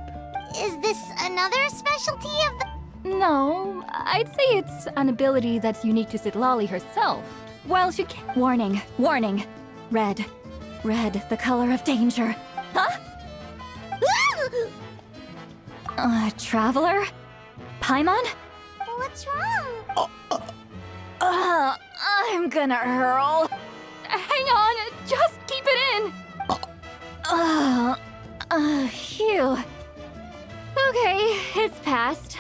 Is this another specialty of the... No, I'd say it's an ability that's unique to Citlali herself. While she can't... Warning, warning. Red. Red, the color of danger. Huh? Traveler? Paimon? What's wrong? I'm gonna hurl. Hang on, just keep it in! Phew. Okay, it's passed.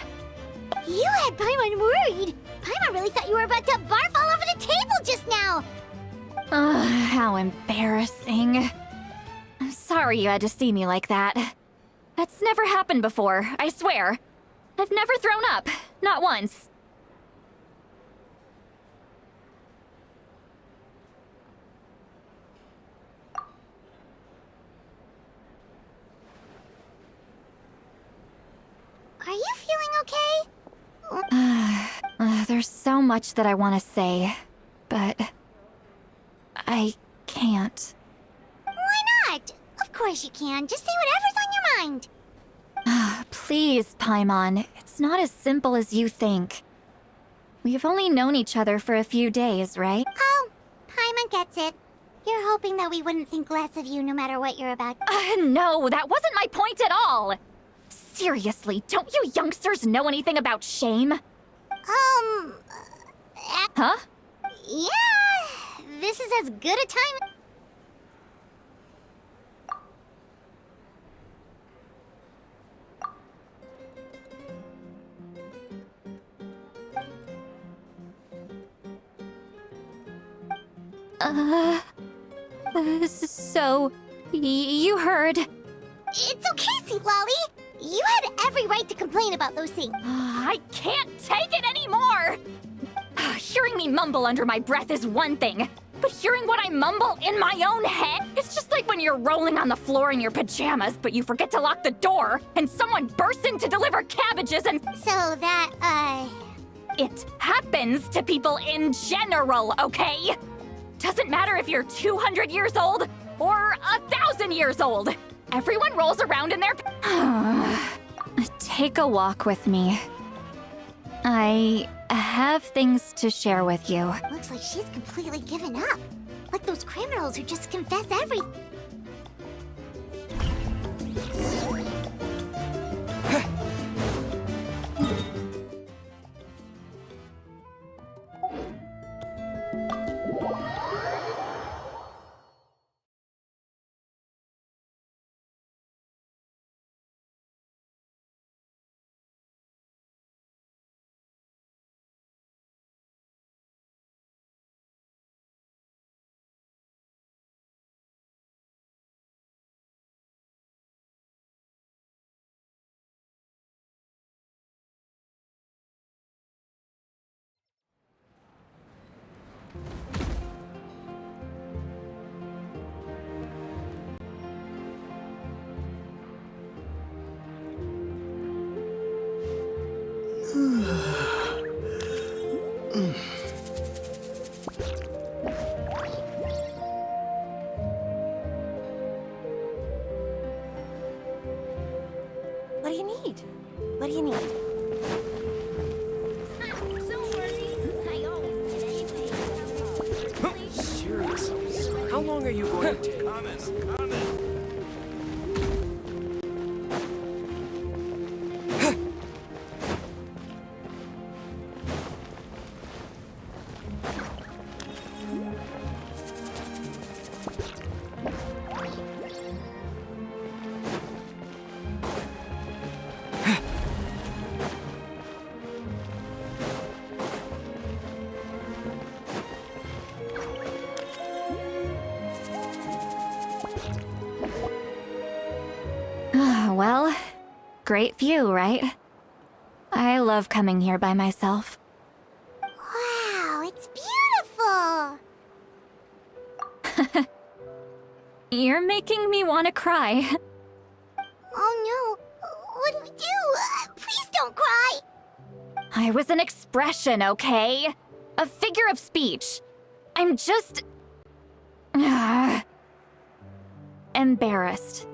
You had Paimon worried. Paimon really thought you were about to barf all over the table just now. How embarrassing. I'm sorry you had to see me like that. That's never happened before, I swear. I've never thrown up, not once. Are you feeling okay? There's so much that I want to say, but I can't. Why not? Of course you can. Just say whatever's on your mind. Please, Paimon, it's not as simple as you think. We've only known each other for a few days, right? Oh, Paimon gets it. You're hoping that we wouldn't think less of you no matter what you're about. No, that wasn't my point at all! Seriously, don't you youngsters know anything about shame? Huh? Yeah, this is as good a time... So, you heard... It's okay, Citlali. You had every right to complain about those things. I can't take it anymore! Hearing me mumble under my breath is one thing, but hearing what I mumble in my own head, it's just like when you're rolling on the floor in your pajamas, but you forget to lock the door, and someone bursts in to deliver cabbages and... So that, It happens to people in general, okay? Doesn't matter if you're 200 years old or 1,000 years old. Everyone rolls around in their... Take a walk with me. I have things to share with you. Looks like she's completely given up. Like those criminals who just confess everything. What do you need? What do you need? Seriously? How long are you going to take? great view, right? I love coming here by myself. Wow, it's beautiful! You're making me want to cry. Oh no, what do we do? Please don't cry! I was an expression, okay? A figure of speech. I'm just... embarrassed.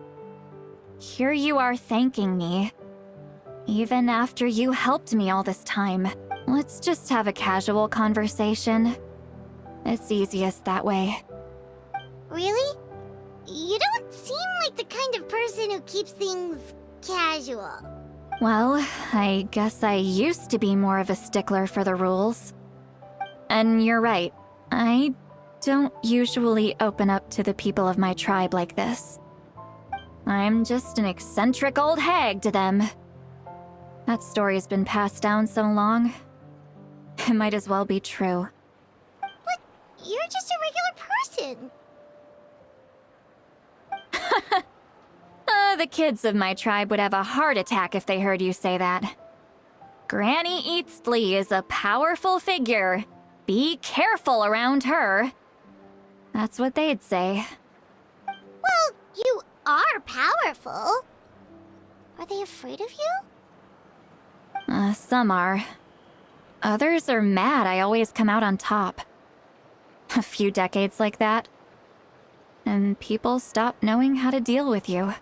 Here you are thanking me. Even after you helped me all this time. Let's just have a casual conversation. It's easiest that way. Really? You don't seem like the kind of person who keeps things casual. Well, I guess I used to be more of a stickler for the rules. And you're right, I don't usually open up to the people of my tribe like this. I'm just an eccentric old hag to them. That story's been passed down so long, it might as well be true. But you're just a regular person. The kids of my tribe would have a heart attack if they heard you say that. Granny Eatsley is a powerful figure. Be careful around her. That's what they'd say. Well, you are powerful. Are they afraid of you? Some are. Others are mad I always come out on top. A few decades like that, and people stop knowing how to deal with you.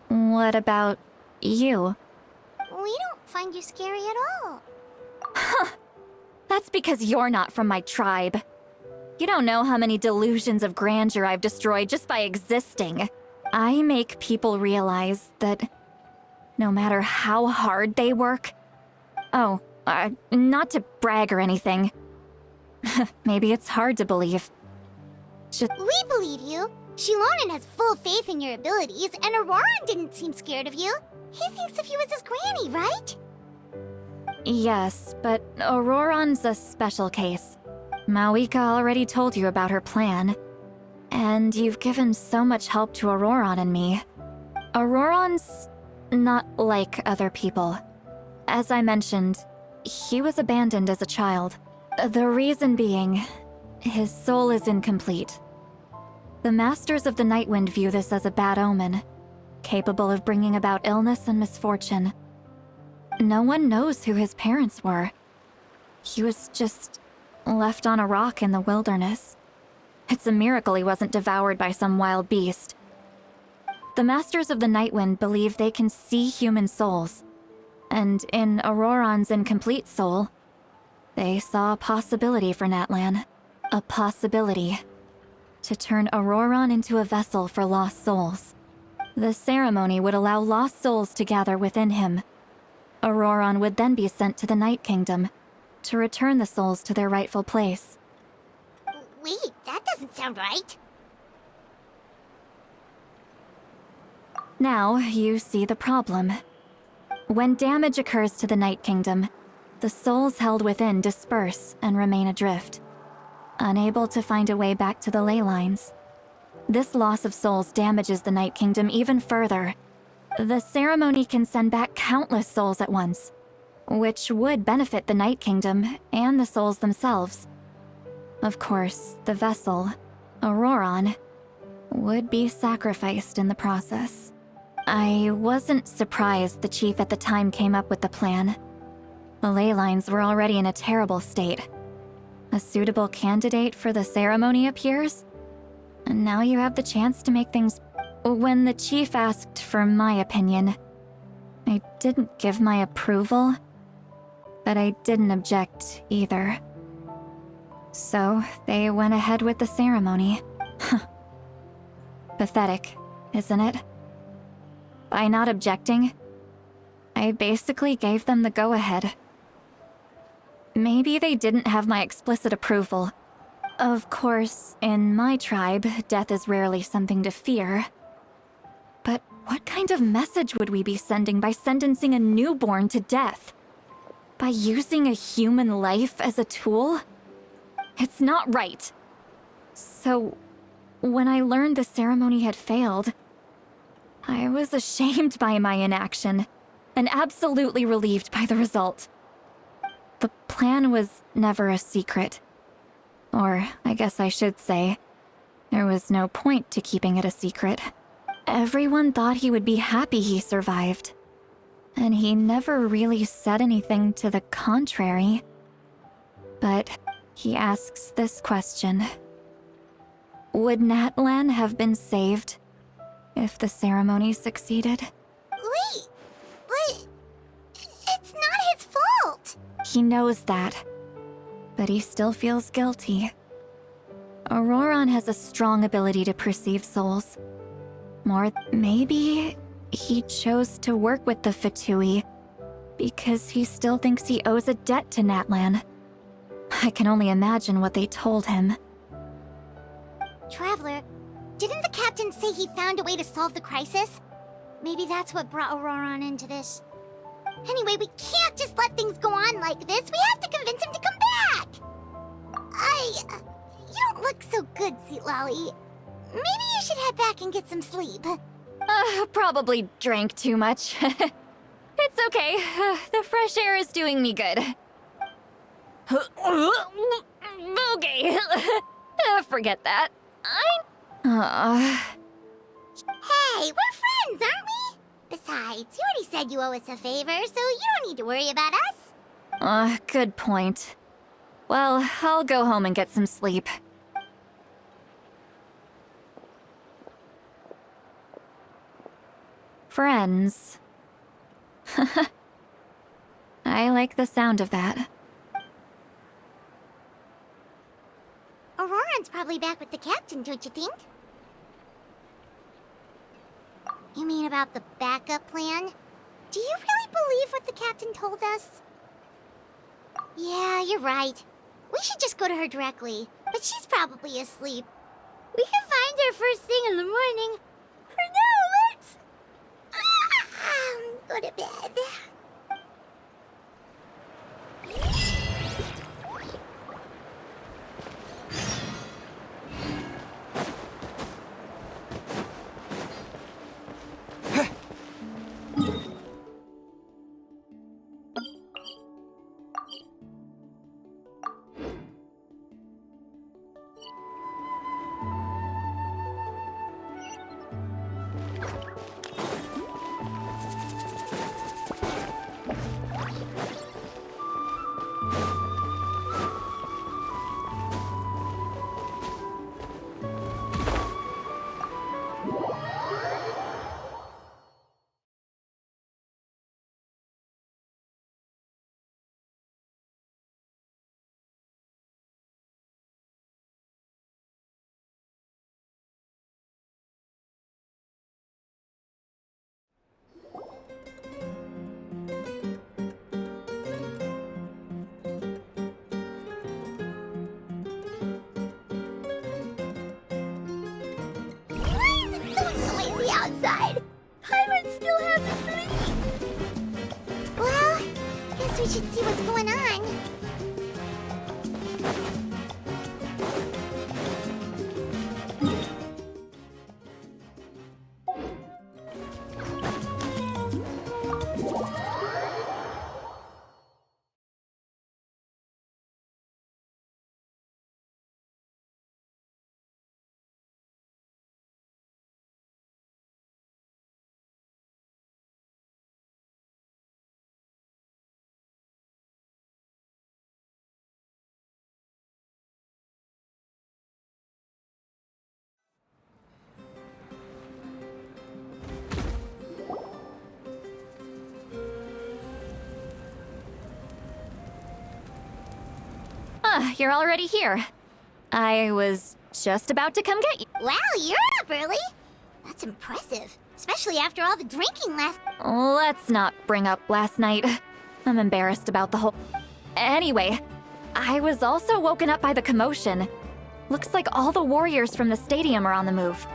What about you? We don't find you scary at all. That's because you're not from my tribe. You don't know how many delusions of grandeur I've destroyed just by existing. I make people realize that no matter how hard they work... Oh, not to brag or anything. Maybe it's hard to believe. We believe you. Shilonen has full faith in your abilities, and Auroran didn't seem scared of you. He thinks of you as his granny, right? Yes, but Auroran's a special case. Mawika already told you about her plan. And you've given so much help to Auroran and me. Auroran's not like other people. As I mentioned, he was abandoned as a child. The reason being, his soul is incomplete. The Masters of the Nightwind view this as a bad omen, capable of bringing about illness and misfortune. No one knows who his parents were. He was just left on a rock in the wilderness. It's a miracle he wasn't devoured by some wild beast. The Masters of the Nightwind believe they can see human souls, and in Auroran's incomplete soul, they saw a possibility for Natlan. A possibility to turn Auroran into a vessel for lost souls. The ceremony would allow lost souls to gather within him. Auroran would then be sent to the Night Kingdom to return the souls to their rightful place. Wait, that doesn't sound right. Now, you see the problem. When damage occurs to the Night Kingdom, the souls held within disperse and remain adrift, unable to find a way back to the ley lines. This loss of souls damages the Night Kingdom even further. The ceremony can send back countless souls at once, which would benefit the Night Kingdom and the souls themselves. Of course, the vessel, Auroran, would be sacrificed in the process. I wasn't surprised the chief at the time came up with the plan. The ley lines were already in a terrible state. A suitable candidate for the ceremony appears, and now you have the chance to make things... When the chief asked for my opinion, I didn't give my approval, but I didn't object either. So they went ahead with the ceremony. Pathetic, isn't it? By not objecting, I basically gave them the go-ahead. Maybe they didn't have my explicit approval. Of course, in my tribe, death is rarely something to fear. But what kind of message would we be sending by sentencing a newborn to death? By using a human life as a tool? It's not right. So, when I learned the ceremony had failed, I was ashamed by my inaction. and absolutely relieved by the result. The plan was never a secret. Or, I guess I should say, there was no point to keeping it a secret. Everyone thought he would be happy he survived. And he never really said anything to the contrary. But he asks this question. Would Natlan have been saved if the ceremony succeeded? Wait, but it's not his fault. He knows that, but he still feels guilty. Auroron has a strong ability to perceive souls. Maybe he chose to work with the Fatui because he still thinks he owes a debt to Natlan. I can only imagine what they told him. Traveler, didn't the captain say he found a way to solve the crisis? Maybe that's what brought Auroron into this. Anyway, we can't just let things go on like this. We have to convince him to come back! You don't look so good, Sweet Lolly. Maybe you should head back and get some sleep. Probably drank too much. It's okay. The fresh air is doing me good. Okay. Forget that. Hey, we're friends, aren't we? Besides, you already said you owe us a favor, so you don't need to worry about us. Good point. Well, I'll go home and get some sleep. Friends. I like the sound of that. Auroron's probably back with the captain, don't you think? You mean about the backup plan? Do you really believe what the captain told us? Yeah, you're right. We should just go to her directly, but she's probably asleep. We can find her first thing in the morning. For now, let's... go to bed. Outside. Pirates still haven't sleep. Well, guess we should see what's going on. You're already here. I was just about to come get you. Wow, you're up early. That's impressive, especially after all the drinking last... Let's not bring up last night. I'm embarrassed about the whole... Anyway, I was also woken up by the commotion. Looks like all the warriors from the stadium are on the move.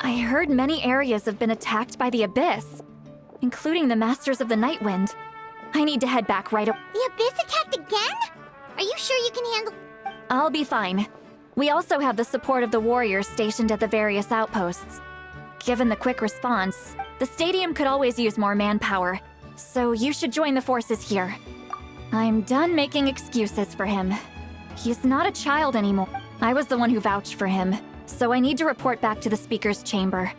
I heard many areas have been attacked by the Abyss, including the Masters of the Nightwind. I need to head back right away. The Abyss attacked again? Are you sure you can handle... I'll be fine. We also have the support of the warriors stationed at the various outposts. Given the quick response, the stadium could always use more manpower. so you should join the forces here. I'm done making excuses for him. He's not a child anymore. I was the one who vouched for him, so I need to report back to the Speaker's Chamber.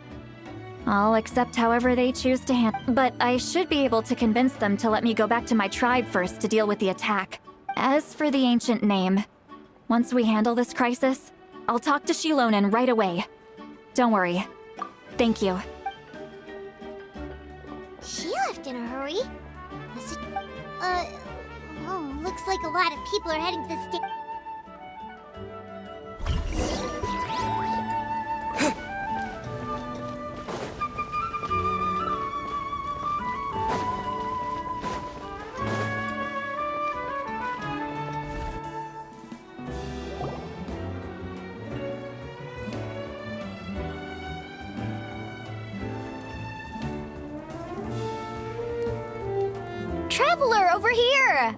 I'll accept however they choose to handle, but I should be able to convince them to let me go back to my tribe first to deal with the attack. As for the ancient name, once we handle this crisis, I'll talk to Shilonen right away. Don't worry. Thank you. She left in a hurry. Was it... oh, looks like a lot of people are heading to the station. Traveler, over here!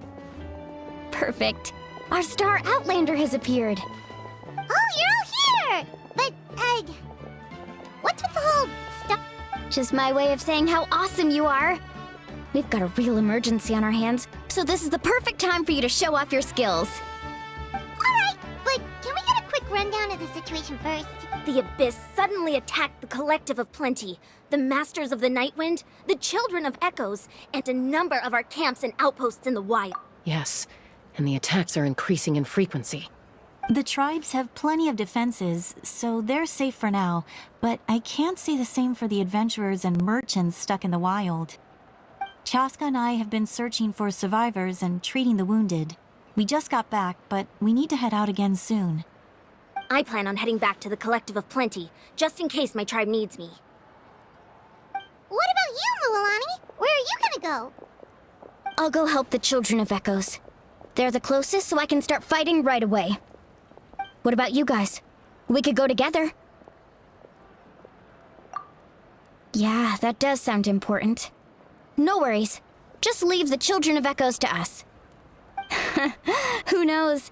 Perfect. Our star Outlander has appeared. Oh, you're all here! But, what's with the whole stuff? Just my way of saying how awesome you are. We've got a real emergency on our hands, so this is the perfect time for you to show off your skills. Alright, but can we get a quick rundown of the situation first? The Abyss suddenly attacked the Collective of Plenty, the Masters of the Nightwind, the Children of Echoes, and a number of our camps and outposts in the wild. Yes, and the attacks are increasing in frequency. The tribes have plenty of defenses, so they're safe for now, but I can't say the same for the adventurers and merchants stuck in the wild. Chaska and I have been searching for survivors and treating the wounded. We just got back, but we need to head out again soon. I plan on heading back to the Collective of Plenty, just in case my tribe needs me. What about you, Mualani? Where are you gonna go? I'll go help the Children of Echoes. They're the closest, so I can start fighting right away. What about you guys? We could go together. Yeah, that does sound important. No worries. Just leave the Children of Echoes to us. Who knows?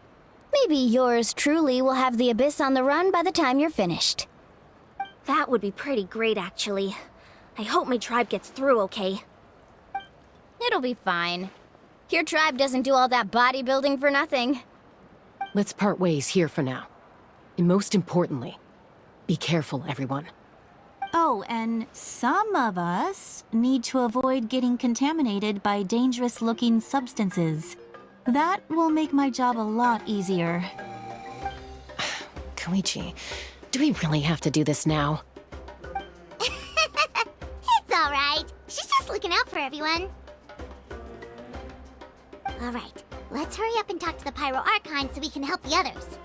Maybe yours truly will have the Abyss on the run by the time you're finished. That would be pretty great, actually. I hope my tribe gets through okay. It'll be fine. Your tribe doesn't do all that bodybuilding for nothing. Let's part ways here for now. And most importantly, be careful, everyone. Oh, and some of us need to avoid getting contaminated by dangerous-looking substances. That will make my job a lot easier. Koichi, do we really have to do this now? It's alright. She's just looking out for everyone. Alright, let's hurry up and talk to the Pyro Archon so we can help the others.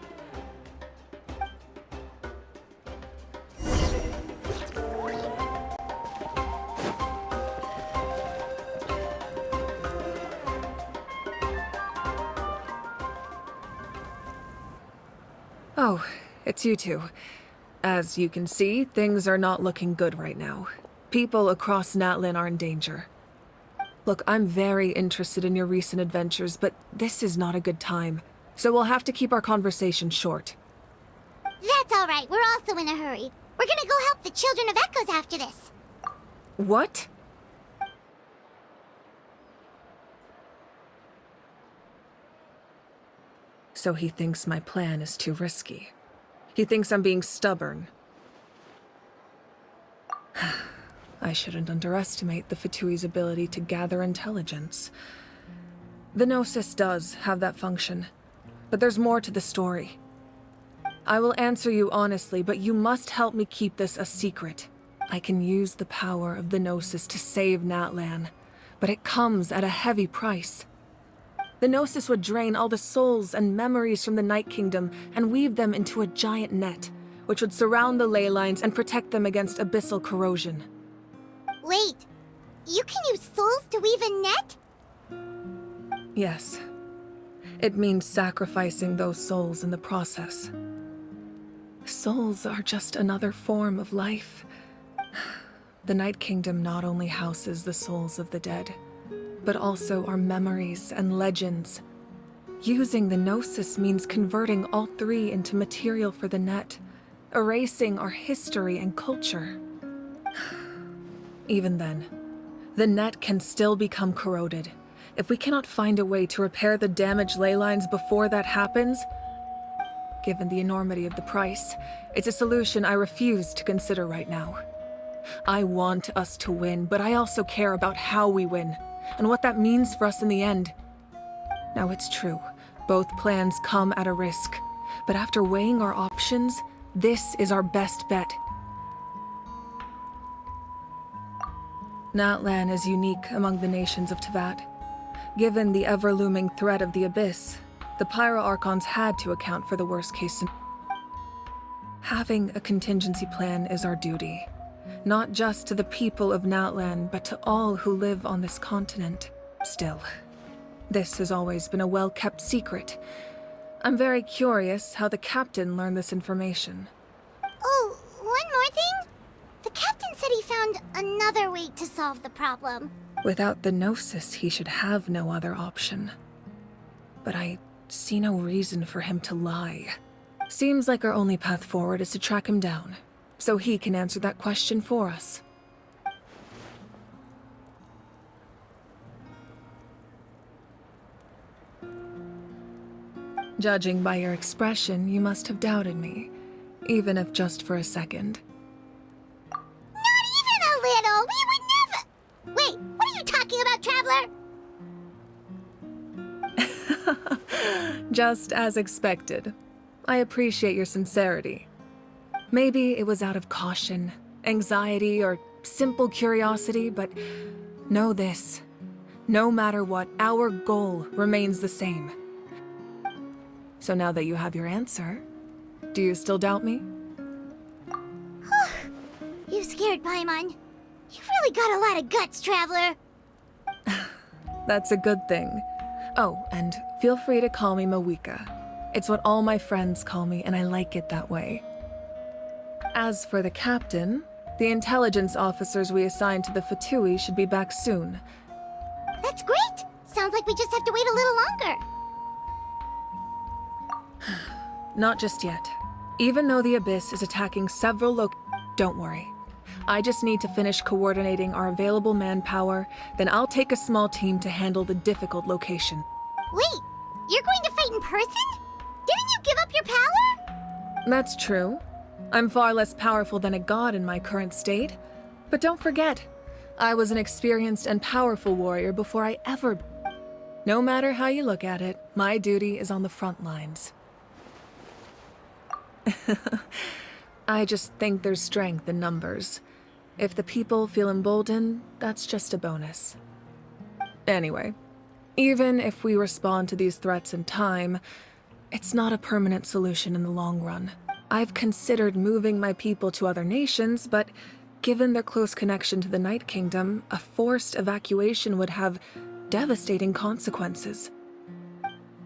Oh, it's you two. As you can see, things are not looking good right now. People across Natlin are in danger. Look, I'm very interested in your recent adventures, but this is not a good time. So we'll have to keep our conversation short. That's alright, we're also in a hurry. We're gonna go help the Children of Echoes after this. What? So he thinks my plan is too risky. He thinks I'm being stubborn. I shouldn't underestimate the Fatui's ability to gather intelligence. The Gnosis does have that function, but there's more to the story. I will answer you honestly, but you must help me keep this a secret. I can use the power of the Gnosis to save Natlan, but it comes at a heavy price. The Gnosis would drain all the souls and memories from the Night Kingdom and weave them into a giant net, which would surround the ley lines and protect them against abyssal corrosion. Wait, you can use souls to weave a net? Yes. It means sacrificing those souls in the process. Souls are just another form of life. The Night Kingdom not only houses the souls of the dead, but also our memories and legends. Using the Gnosis means converting all three into material for the net, erasing our history and culture. Even then, The net can still become corroded. If we cannot find a way to repair the damaged ley lines before that happens, given the enormity of the price, it's a solution I refuse to consider right now. I want us to win, but I also care about how we win, and what that means for us in the end. Now, it's true, both plans come at a risk, but after weighing our options, this is our best bet. Natlan is unique among the nations of Teyvat. Given the ever-looming threat of the Abyss, the Pyro-Archons had to account for the worst-case scenario. Having a contingency plan is our duty, not just to the people of Natlan, but to all who live on this continent. Still, this has always been a well-kept secret. I'm very curious how the captain learned this information. Oh, one more thing? The captain said he found another way to solve the problem. Without the Gnosis, he should have no other option. But I see no reason for him to lie. Seems like our only path forward is to track him down, so he can answer that question for us. Judging by your expression, you must have doubted me, even if just for a second. Not even a little! We would never— Wait, what are you talking about, Traveler? Just as expected. I appreciate your sincerity. Maybe it was out of caution, anxiety, or simple curiosity, but know this. No matter what, our goal remains the same. So now that you have your answer, do you still doubt me? You scared Paimon. You've really got a lot of guts, Traveler. That's a good thing. Oh, and feel free to call me Mawika. It's what all my friends call me, and I like it that way. As for the captain, the intelligence officers we assigned to the Fatui should be back soon. That's great! Sounds like we just have to wait a little longer. Not just yet. Even though the Abyss is attacking several don't worry. I just need to finish coordinating our available manpower, then I'll take a small team to handle the difficult location. Wait, you're going to fight in person? Didn't you give up your power? That's true. I'm far less powerful than a god in my current state. But don't forget, I was an experienced and powerful warrior before I ever... No matter how you look at it, my duty is on the front lines. I just think there's strength in numbers. If the people feel emboldened, that's just a bonus. Anyway, even if we respond to these threats in time, it's not a permanent solution in the long run. I've considered moving my people to other nations, but given their close connection to the Night Kingdom, a forced evacuation would have devastating consequences.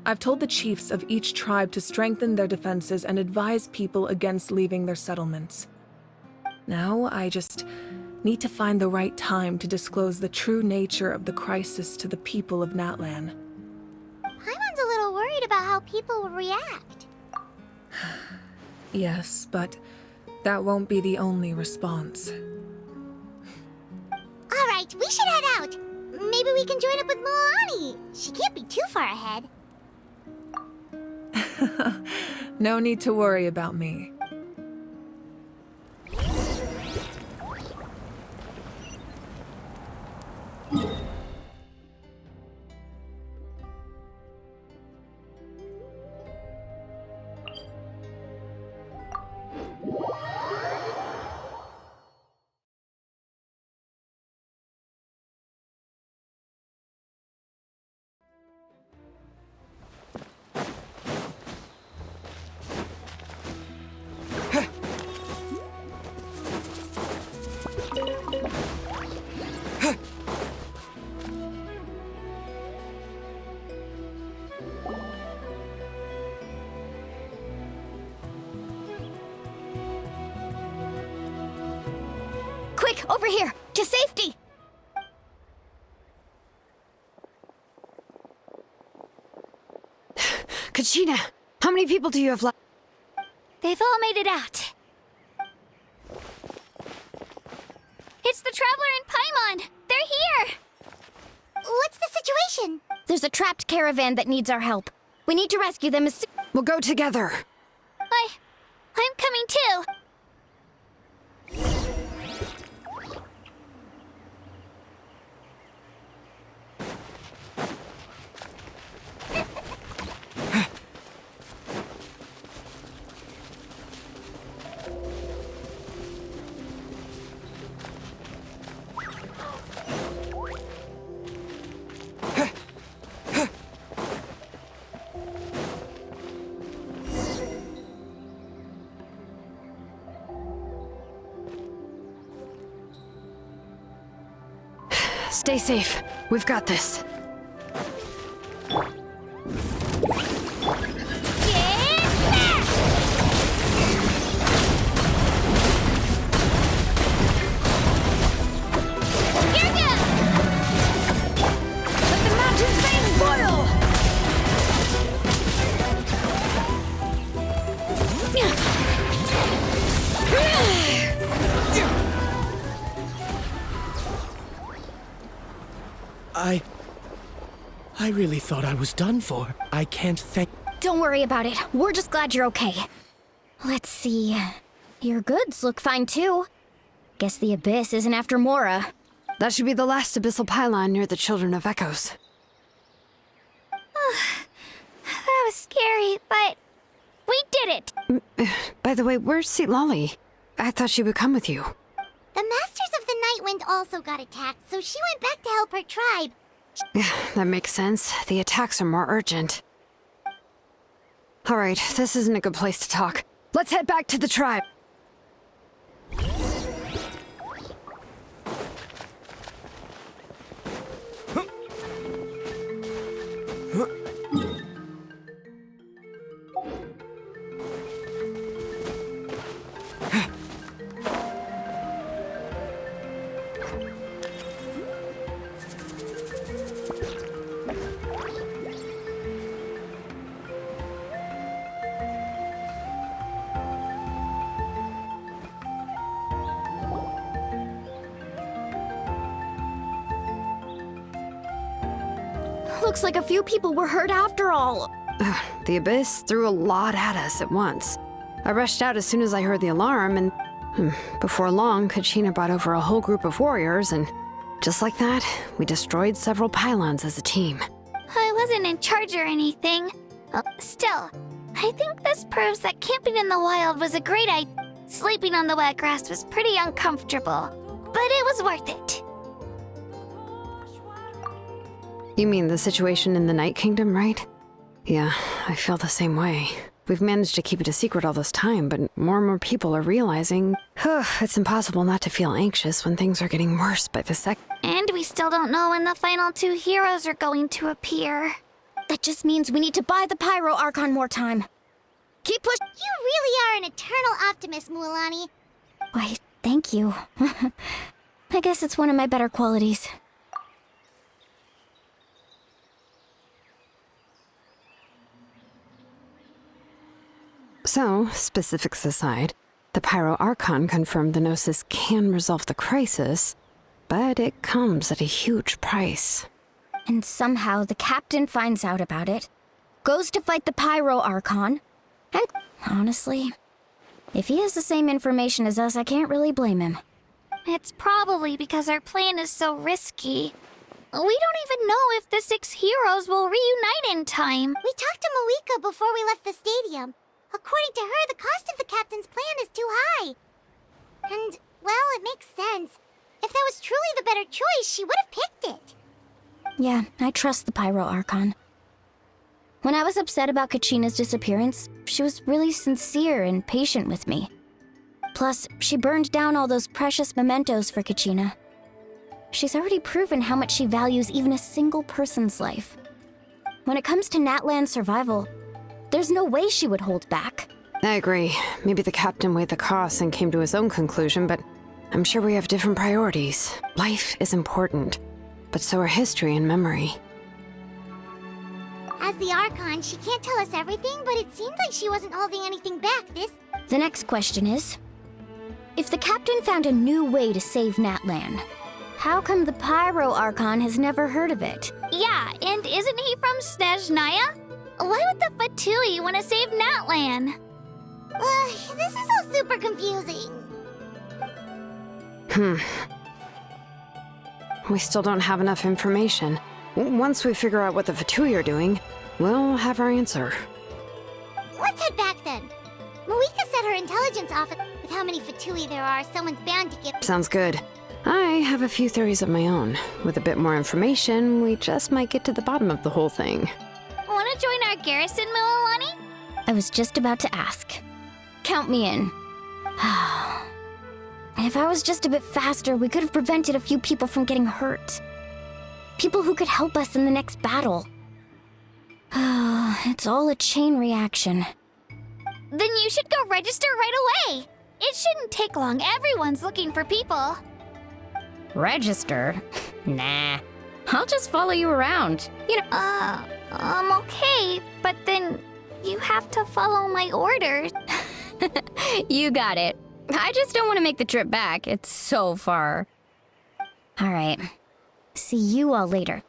I've told the chiefs of each tribe to strengthen their defenses and advise people against leaving their settlements. Now, I just need to find the right time to disclose the true nature of the crisis to the people of Natlan. Paimon's a little worried about how people will react. Yes, but that won't be the only response. Alright, we should head out. Maybe we can join up with Milani. She can't be too far ahead. No need to worry about me. Quick, over here! To safety! Kachina, how many people do you have left? They've all made it out. It's the Traveler and Paimon! They're They're here! What's the situation? There's a trapped caravan that needs our help. We need to rescue them as soon. We'll go together. I'm coming too. Stay safe. We've got this. I really thought I was done for. I can't thank... Don't worry about it. We're just glad you're okay. Let's see. Your goods look fine too. Guess the Abyss isn't after Mora. That should be the last abyssal pylon near the Children of Echoes. That was scary, but we did it! By the way, where's Seat Lolly? I thought she would come with you. The Masters of the Nightwind also got attacked, so she went back to help her tribe. That makes sense. The attacks are more urgent. Alright, this isn't a good place to talk. Let's head back to the tribe. Looks like a few people were hurt after all. The Abyss threw a lot at us at once. I rushed out as soon as I heard the alarm, and before long, Kachina brought over a whole group of warriors, and just like that, we destroyed several pylons as a team. I wasn't in charge or anything. Still, I think this proves that camping in the wild was a great idea. Sleeping on the wet grass was pretty uncomfortable, but it was worth it. You mean the situation in the Night Kingdom, right? Yeah, I feel the same way. We've managed to keep it a secret all this time, but more and more people are realizing it's impossible not to feel anxious when things are getting worse by the second. And we still don't know when the final two heroes are going to appear. That just means we need to buy the Pyro Archon more time. Keep pushing. You really are an eternal optimist, Mualani. Why, thank you. I guess it's one of my better qualities. So, specifics aside, the Pyro Archon confirmed the Gnosis can resolve the crisis, but it comes at a huge price. And somehow the captain finds out about it, goes to fight the Pyro Archon, and honestly, if he has the same information as us, I can't really blame him. It's probably because our plan is so risky. We don't even know if the 6 heroes will reunite in time. We talked to Moika before we left the stadium. According to her, the cost of the captain's plan is too high. And, well, it makes sense. If that was truly the better choice, she would have picked it. Yeah, I trust the Pyro Archon. When I was upset about Kachina's disappearance, she was really sincere and patient with me. Plus, she burned down all those precious mementos for Kachina. She's already proven how much she values even a single person's life. When it comes to Natlan's survival, there's no way she would hold back. I agree. Maybe the captain weighed the costs and came to his own conclusion, but I'm sure we have different priorities. Life is important, but so are history and memory. As the Archon, she can't tell us everything, but it seemed like she wasn't holding anything back The next question is, if the captain found a new way to save Natlan, How come the Pyro Archon has never heard of it? Yeah, and isn't he from Snezhnaya? Why would the Fatui want to save Natlan? This is all super confusing. We still don't have enough information. Once we figure out what the Fatui are doing, we'll have our answer. Let's head back then. Malika said her intelligence office. With how many Fatui there are, someone's bound to give. Sounds good. I have a few theories of my own. With a bit more information, we just might get to the bottom of the whole thing. Want to join our garrison, Mililani? I was just about to ask. Count me in. If I was just a bit faster, we could have prevented a few people from getting hurt. People who could help us in the next battle. It's all a chain reaction. Then you should go register right away. It shouldn't take long. Everyone's looking for people. Register? Nah. I'll just follow you around. You know. Okay, but then you have to follow my orders. You got it. I just don't want to make the trip back. It's so far. All right. See you all later.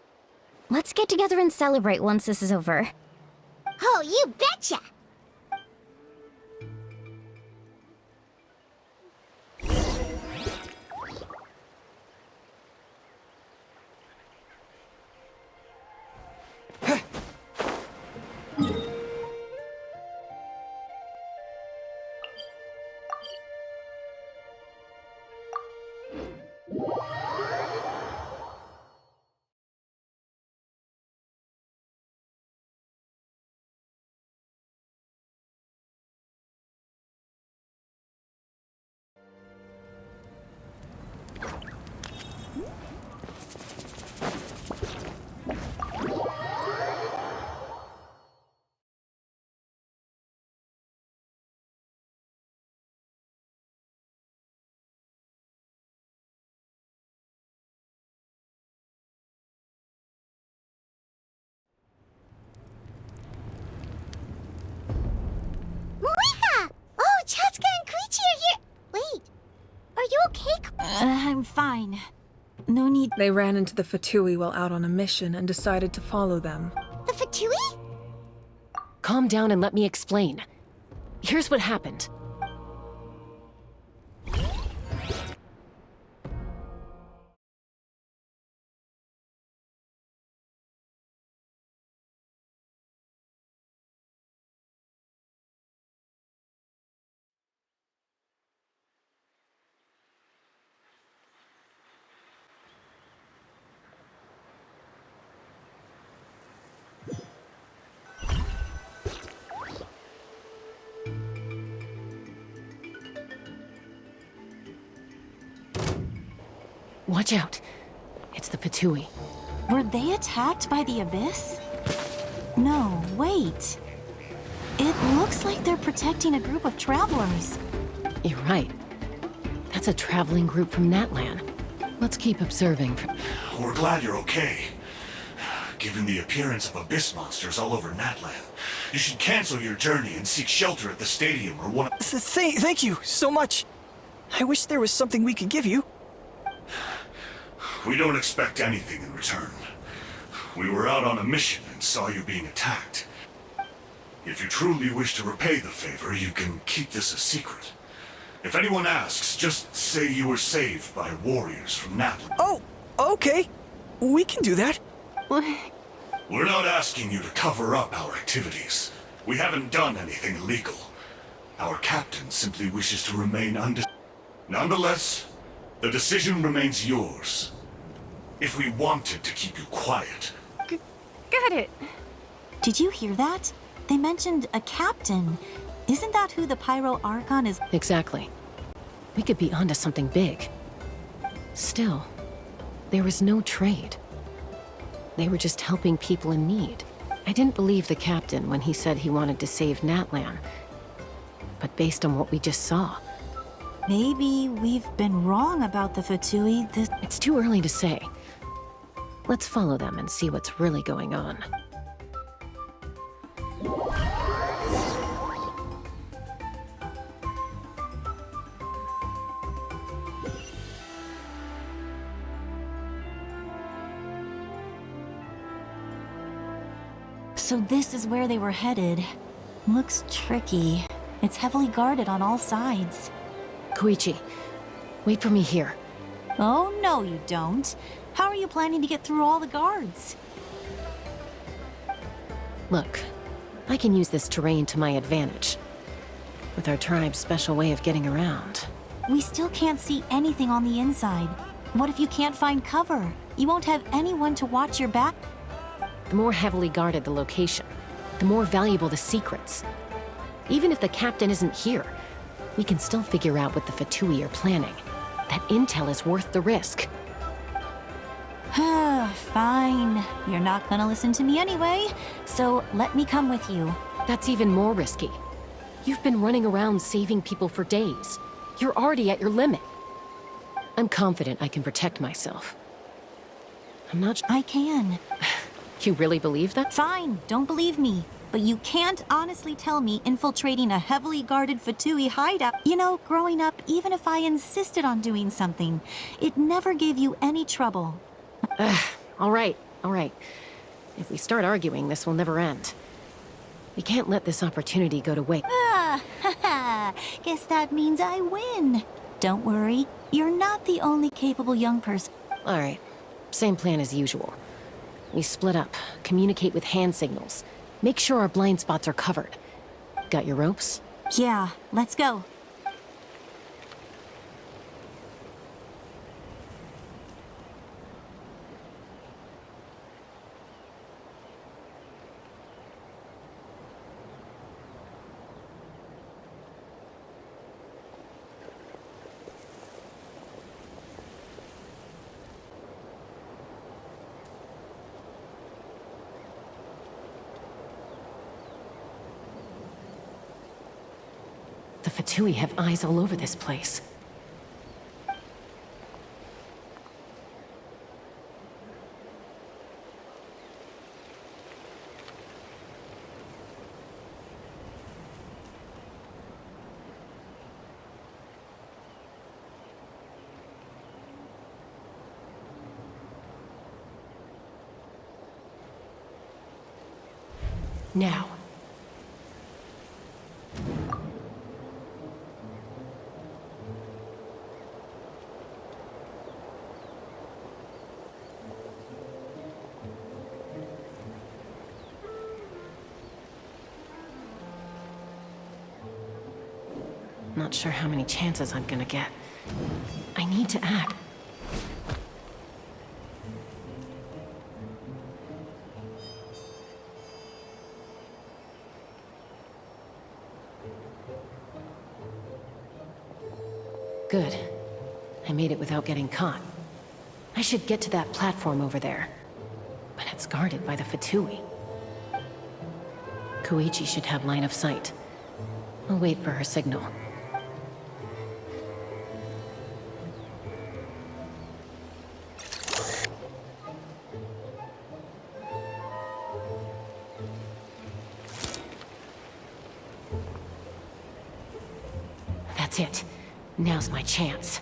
Let's get together and celebrate once this is over. Oh, you betcha! Malika! Oh, Chaska and Koichi are here! Wait, are you okay? I'm fine. No need. They ran into the Fatui while out on a mission and decided to follow them. The Fatui? Calm down and let me explain. Here's what happened. Watch out. It's the Fatui. Were they attacked by the Abyss? No, wait. It looks like they're protecting a group of travelers. You're right. That's a traveling group from Natlan. Let's keep observing. We're glad you're okay. Given the appearance of abyss monsters all over Natlan, you should cancel your journey and seek shelter at the stadium or one of... Thank you so much. I wish there was something we could give you. We don't expect anything in return. We were out on a mission and saw you being attacked. If you truly wish to repay the favor, you can keep this a secret. If anyone asks, just say you were saved by warriors from Natlan. Oh, okay. We can do that. We're not asking you to cover up our activities. We haven't done anything illegal. Our captain simply wishes to remain Nonetheless, the decision remains yours. If we wanted to keep you quiet. Got it. Did you hear that? They mentioned a captain. Isn't that who the Pyro Archon is? Exactly. We could be onto something big. Still, there was no trade. They were just helping people in need. I didn't believe the captain when he said he wanted to save Natlan. But based on what we just saw... Maybe we've been wrong about the Fatui. It's too early to say. Let's follow them and see what's really going on. So this is where they were headed. Looks tricky. It's heavily guarded on all sides. Koichi, wait for me here. Oh, no you don't. How are you planning to get through all the guards? Look, I can use this terrain to my advantage. With our tribe's special way of getting around. We still can't see anything on the inside. What if you can't find cover? You won't have anyone to watch your back. The more heavily guarded the location, the more valuable the secrets. Even if the captain isn't here, we can still figure out what the Fatui are planning. That intel is worth the risk. Fine. You're not gonna listen to me anyway, so let me come with you. That's even more risky. You've been running around saving people for days. You're already at your limit. I'm confident I can protect myself. I'm not I can. You really believe that? Fine, don't believe me. But you can't honestly tell me infiltrating a heavily guarded Fatui hideout. You know, growing up, even if I insisted on doing something, it never gave you any trouble. All right. If we start arguing, this will never end. We can't let this opportunity go to waste. Guess that means I win. Don't worry, you're not the only capable young person. All right, same plan as usual. We split up, communicate with hand signals, make sure our blind spots are covered. Got your ropes? Yeah, let's go. The Fatui have eyes all over this place. Now. Not sure how many chances I'm gonna get. I need to act. Good. I made it without getting caught. I should get to that platform over there. But it's guarded by the Fatui. Koichi should have line of sight. I'll wait for her signal. That's it. Now's my chance.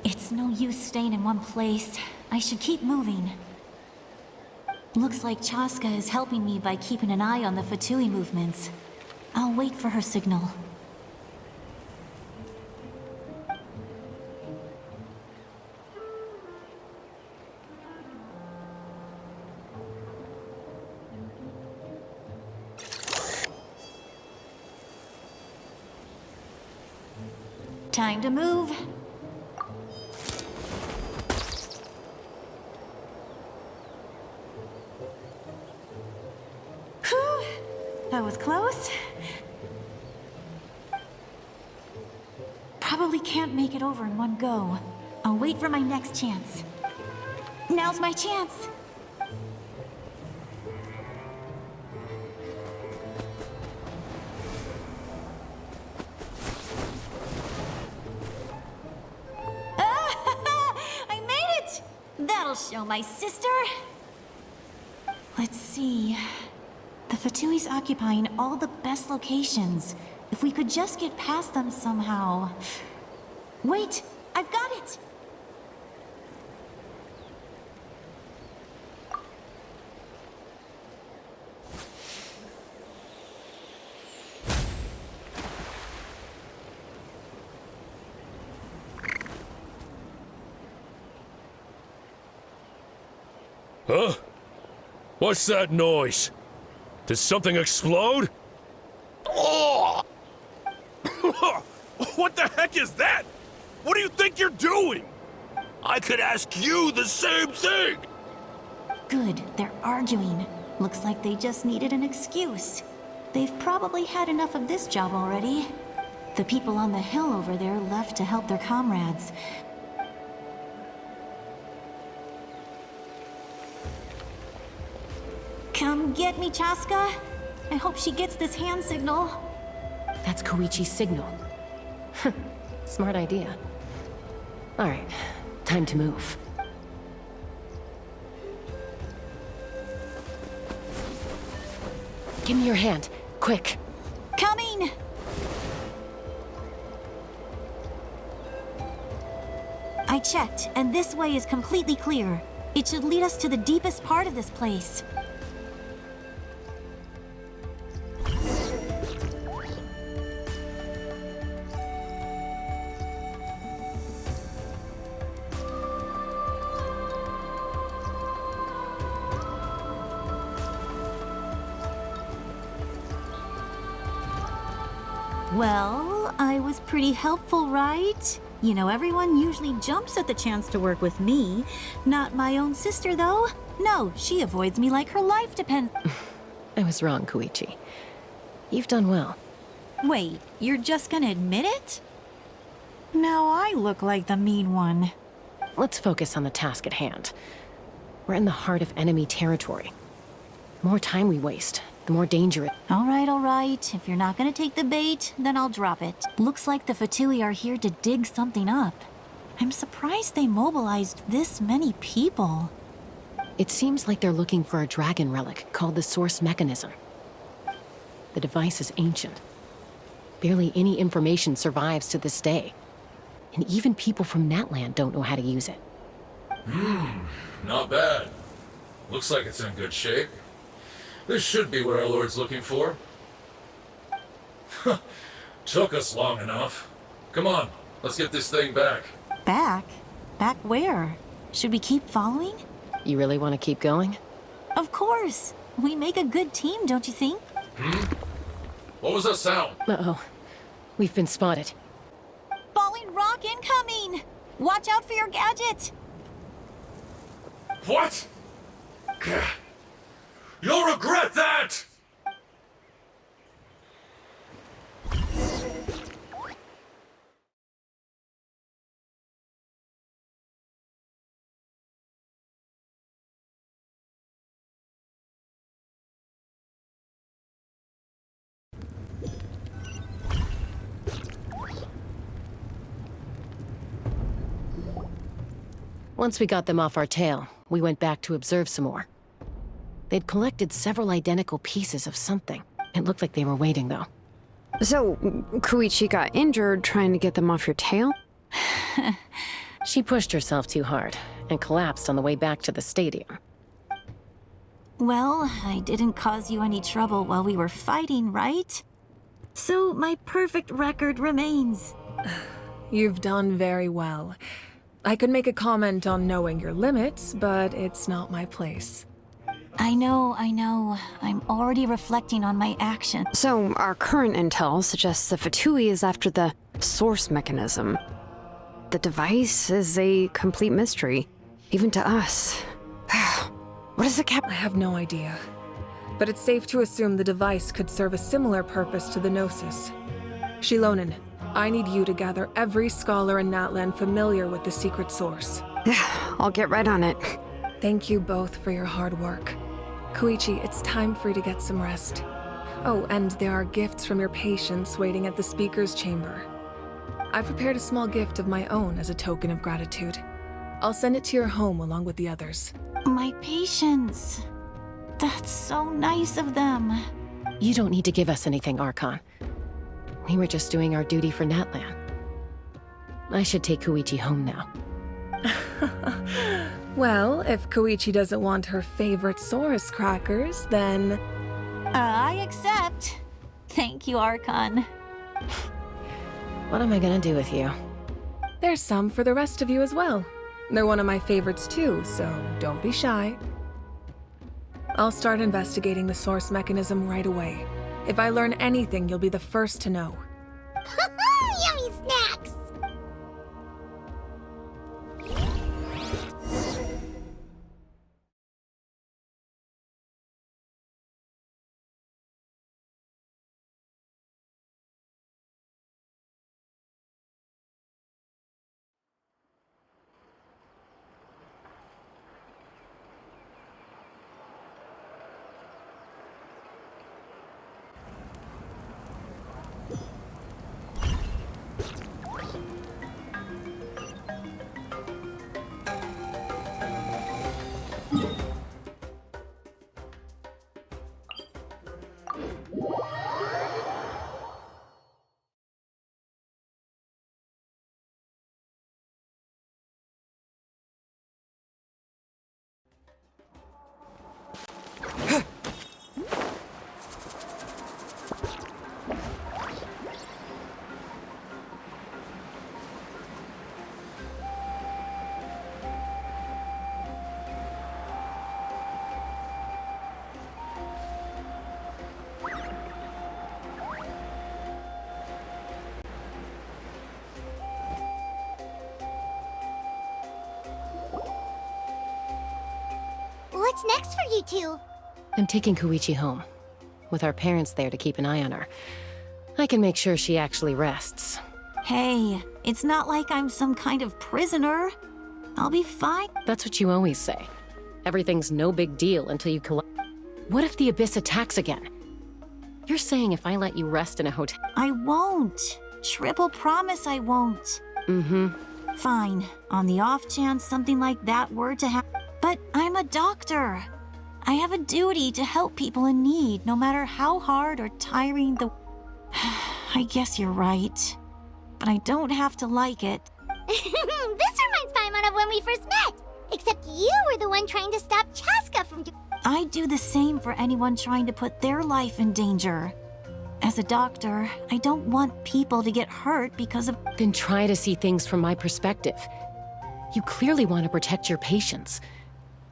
It's no use staying in one place. I should keep moving. Looks like Chaska is helping me by keeping an eye on the Fatui movements. I'll wait for her signal. Time to move. Whew, that was close. Probably can't make it over in one go. I'll wait for my next chance. Now's my chance. That'll show my sister. Let's see. The Fatui's occupying all the best locations. If we could just get past them somehow. Wait, I've got it! Huh? What's that noise? Did something explode? Oh! What the heck is that? What do you think you're doing? I could ask you the same thing! Good, they're arguing. Looks like they just needed an excuse. They've probably had enough of this job already. The people on the hill over there left to help their comrades. Come get me, Chaska. I hope she gets this hand signal. That's Koichi's signal. Smart idea. All right, time to move. Give me your hand, quick. Coming! I checked, and this way is completely clear. It should lead us to the deepest part of this place. Well, I was pretty helpful, right? You know, everyone usually jumps at the chance to work with me. Not my own sister, though. No, she avoids me like her life depends. I was wrong, Koichi. You've done well. Wait, you're just gonna admit it? Now I look like the mean one. Let's focus on the task at hand. We're in the heart of enemy territory. The more time we waste, the more danger it... All right. If you're not gonna take the bait, then I'll drop it. Looks like the Fatui are here to dig something up. I'm surprised they mobilized this many people. It seems like they're looking for a dragon relic called the Source Mechanism. The device is ancient. Barely any information survives to this day. And even people from Natland don't know how to use it. Not bad. Looks like it's in good shape. This should be what our Lord's looking for. Took us long enough. Come on, let's get this thing back. Back? Back where? Should we keep following? You really want to keep going? Of course. We make a good team, don't you think? What was that sound? Uh-oh. We've been spotted. Falling rock incoming! Watch out for your gadget! What? You'll regret that! Once we got them off our tail, we went back to observe some more. They'd collected several identical pieces of something. It looked like they were waiting, though. So, Koichi got injured trying to get them off your tail? She pushed herself too hard and collapsed on the way back to the stadium. Well, I didn't cause you any trouble while we were fighting, right? So my perfect record remains. You've done very well. I could make a comment on knowing your limits, but it's not my place. I know. I'm already reflecting on my actions. So, our current intel suggests the Fatui is after the source mechanism. The device is a complete mystery, even to us. What is the I have no idea. But it's safe to assume the device could serve a similar purpose to the Gnosis. Shilonen, I need you to gather every scholar in Natland familiar with the secret source. I'll get right on it. Thank you both for your hard work. Koichi, it's time for you to get some rest. Oh, and there are gifts from your patients waiting at the speaker's chamber. I've prepared a small gift of my own as a token of gratitude. I'll send it to your home along with the others. My patients. That's so nice of them. You don't need to give us anything, Archon. We were just doing our duty for Natlan. I should take Koichi home now. Well, if Koichi doesn't want her favorite Saurus crackers, then... I accept. Thank you, Archon. What am I gonna do with you? There's some for the rest of you as well. They're one of my favorites too, so don't be shy. I'll start investigating the source mechanism right away. If I learn anything, you'll be the first to know. Yummy snacks! What's next for you two? I'm taking Koichi home. With our parents there to keep an eye on her. I can make sure she actually rests. Hey, it's not like I'm some kind of prisoner. I'll be fine. That's what you always say. Everything's no big deal until you collect. What if the Abyss attacks again? You're saying if I let you rest in a hotel? I won't. Triple promise I won't. Mm-hmm. Fine. On the off chance something like that were to happen. But I'm a doctor. I have a duty to help people in need, no matter how hard or tiring the... I guess you're right. But I don't have to like it. This reminds Paimon of when we first met. Except you were the one trying to stop Chaska from... I'd do the same for anyone trying to put their life in danger. As a doctor, I don't want people to get hurt because of... Then try to see things from my perspective. You clearly want to protect your patients.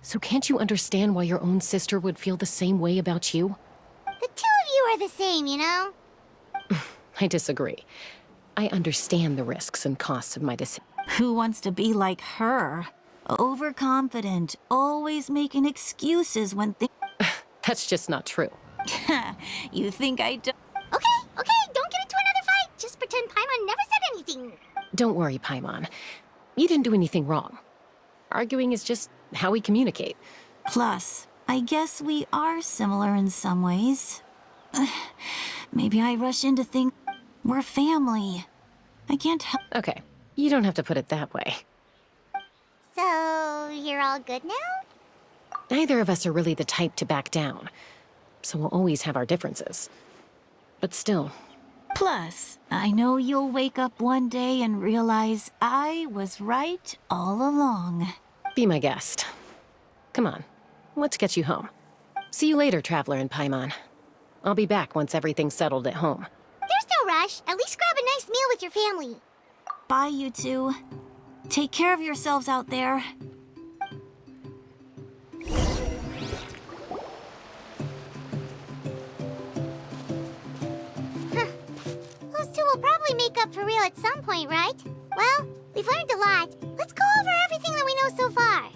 So can't you understand why your own sister would feel the same way about you? The two of you are the same, you know? I disagree. I understand the risks and costs of my decision. Who wants to be like her? Overconfident, always making excuses when things... That's just not true. You think I don't... Okay, don't get into another fight. Just pretend Paimon never said anything. Don't worry, Paimon. You didn't do anything wrong. Arguing is just how we communicate. Plus, I guess we are similar in some ways. Maybe I rush into things... We're family. I can't help... Okay, you don't have to put it that way. So, you're all good now? Neither of us are really the type to back down. So we'll always have our differences. But still. Plus, I know you'll wake up one day and realize I was right all along. Be my guest. Come on, let's get you home. See you later, Traveler and Paimon. I'll be back once everything's settled at home. There's no rush. At least grab a nice meal with your family. Bye, you two. Take care of yourselves out there. Those two will probably make up for real at some point, right? Well, we've learned a lot. Let's go over everything that we know so far.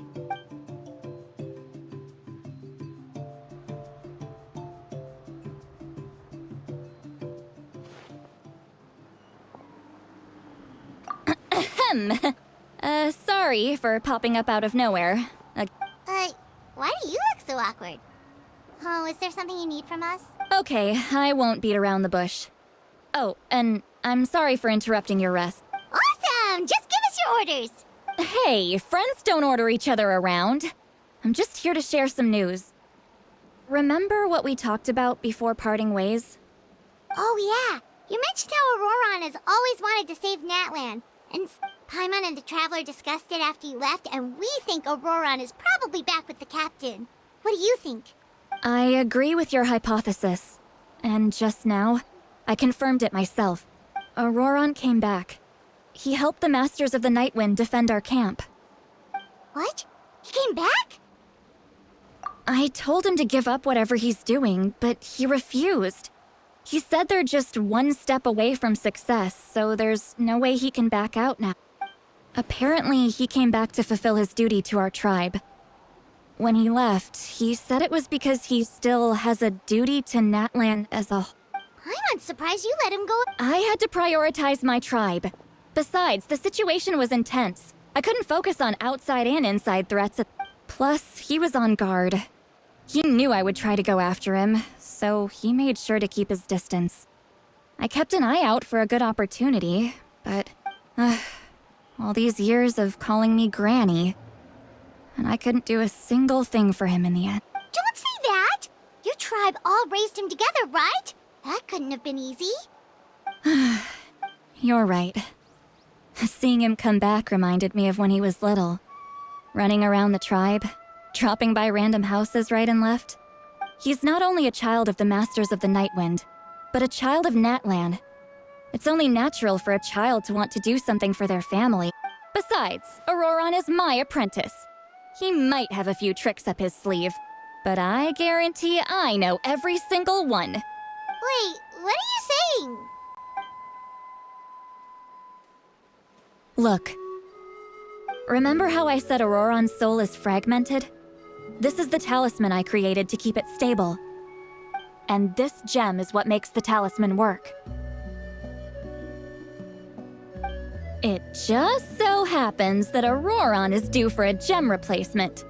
Sorry for popping up out of nowhere. Why do you look so awkward? Oh, is there something you need from us? Okay, I won't beat around the bush. Oh, and I'm sorry for interrupting your rest. Awesome! Just give us your orders! Hey, friends don't order each other around. I'm just here to share some news. Remember what we talked about before parting ways? Oh yeah, you mentioned how Auroron has always wanted to save Natlan. And Paimon and the Traveler discussed it after you left, and we think Auroron is probably back with the captain. What do you think? I agree with your hypothesis. And just now, I confirmed it myself. Auroron came back. He helped the Masters of the Nightwind defend our camp. What? He came back? I told him to give up whatever he's doing, but he refused. He said they're just one step away from success, so there's no way he can back out now. Apparently, he came back to fulfill his duty to our tribe. When he left, he said it was because he still has a duty to Natlan as a whole. I'm surprised you let him go. I had to prioritize my tribe. Besides, the situation was intense. I couldn't focus on outside and inside threats. Plus, he was on guard. He knew I would try to go after him, so he made sure to keep his distance. I kept an eye out for a good opportunity, but all these years of calling me Granny, and I couldn't do a single thing for him in the end. Don't say that! Your tribe all raised him together, right? That couldn't have been easy. You're right. Seeing him come back reminded me of when he was little. Running around the tribe, dropping by random houses right and left. He's not only a child of the Masters of the Nightwind, but a child of Natlan. It's only natural for a child to want to do something for their family. Besides, Auroron is my apprentice. He might have a few tricks up his sleeve, but I guarantee I know every single one. Wait, what are you saying? Look. Remember how I said Auroron's soul is fragmented? This is the talisman I created to keep it stable. And this gem is what makes the talisman work. It just so happens that Auroron is due for a gem replacement.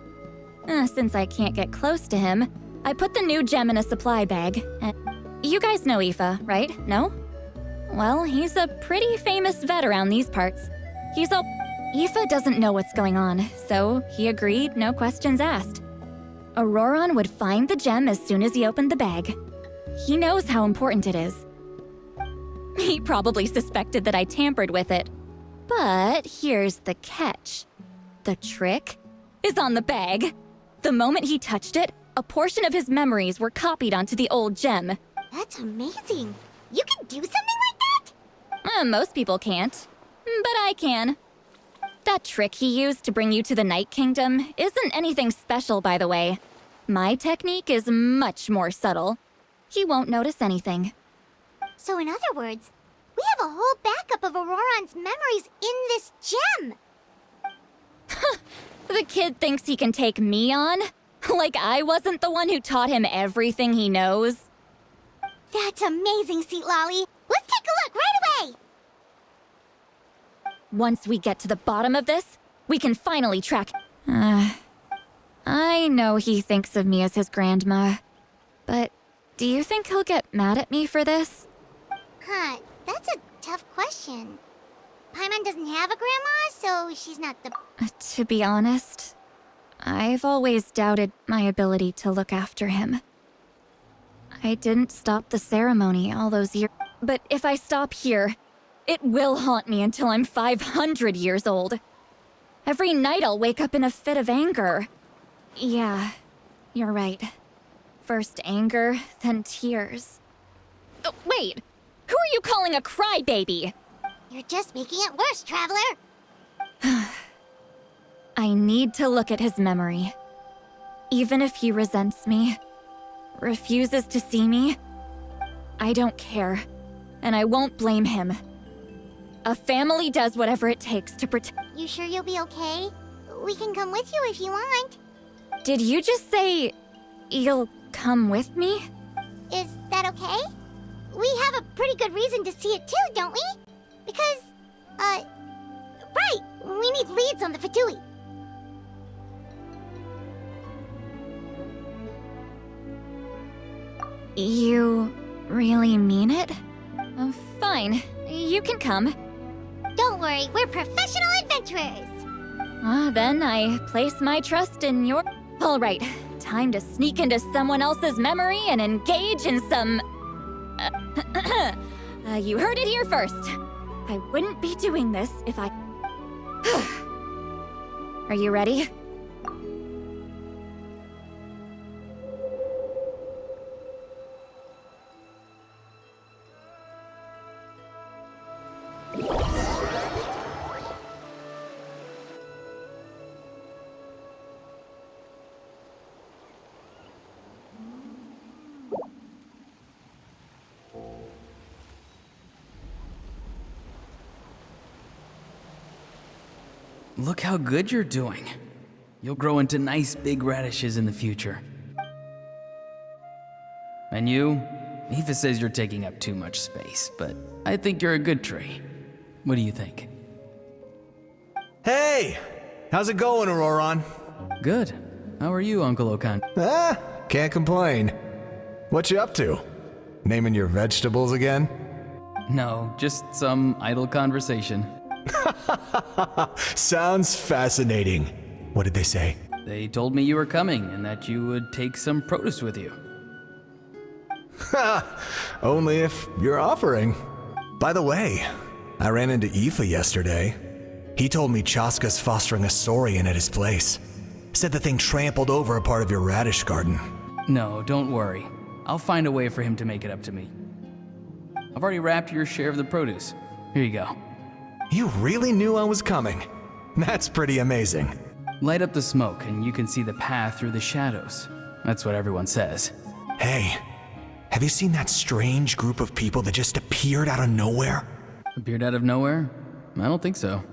Since I can't get close to him, I put the new gem in a supply bag. And you guys know Aoife, right? No? Well, he's a pretty famous vet around these parts. Aoife doesn't know what's going on, so he agreed, no questions asked. Auroron would find the gem as soon as he opened the bag. He knows how important it is. He probably suspected that I tampered with it. But here's the catch. The trick is on the bag. The moment he touched it, a portion of his memories were copied onto the old gem. That's amazing. You can do something like that? Most people can't, but I can. That trick he used to bring you to the Night Kingdom isn't anything special, by the way. My technique is much more subtle. He won't notice anything. So in other words, we have a whole backup of Auroron's memories in this gem. The kid thinks he can take me on? Like I wasn't the one who taught him everything he knows? That's amazing, Seat Lolly. Let's take a look right away. Once we get to the bottom of this, we can finally track. I know he thinks of me as his grandma, but do you think he'll get mad at me for this? Huh, that's a tough question. Paimon doesn't have a grandma, so she's not the... To be honest, I've always doubted my ability to look after him. I didn't stop the ceremony all those years, but if I stop here, it will haunt me until I'm 500 years old. Every night I'll wake up in a fit of anger. Yeah, you're right. First anger, then tears. Oh, wait! Who are you calling a crybaby? You're just making it worse, Traveler. I need to look at his memory. Even if he resents me, refuses to see me, I don't care, and I won't blame him. A family does whatever it takes to protect. You sure you'll be okay? We can come with you if you want. Did you just say you'll come with me? Is that okay? We have a pretty good reason to see it too, don't we? Because, right, we need leads on the Fatui. You really mean it? Fine, you can come. Don't worry, we're professional adventurers. Then I place my trust in your... All right, time to sneak into someone else's memory and engage in some... you heard it here first. I wouldn't be doing this if I... Are you ready? Look how good you're doing. You'll grow into nice big radishes in the future. And you? Aoife says you're taking up too much space, but I think you're a good tree. What do you think? Hey! How's it going, Auroron? Good. How are you, Uncle Okan? Can't complain. What you up to? Naming your vegetables again? No, just some idle conversation. Sounds fascinating. What did they say? They told me you were coming and that you would take some produce with you. Ha! Only if you're offering. By the way, I ran into Aoife yesterday. He told me Chaska's fostering a saurian at his place. Said the thing trampled over a part of your radish garden. No, don't worry. I'll find a way for him to make it up to me. I've already wrapped your share of the produce. Here you go. You really knew I was coming. That's pretty amazing. Light up the smoke and you can see the path through the shadows. That's what everyone says. Hey, have you seen that strange group of people that just appeared out of nowhere? Appeared out of nowhere? I don't think so.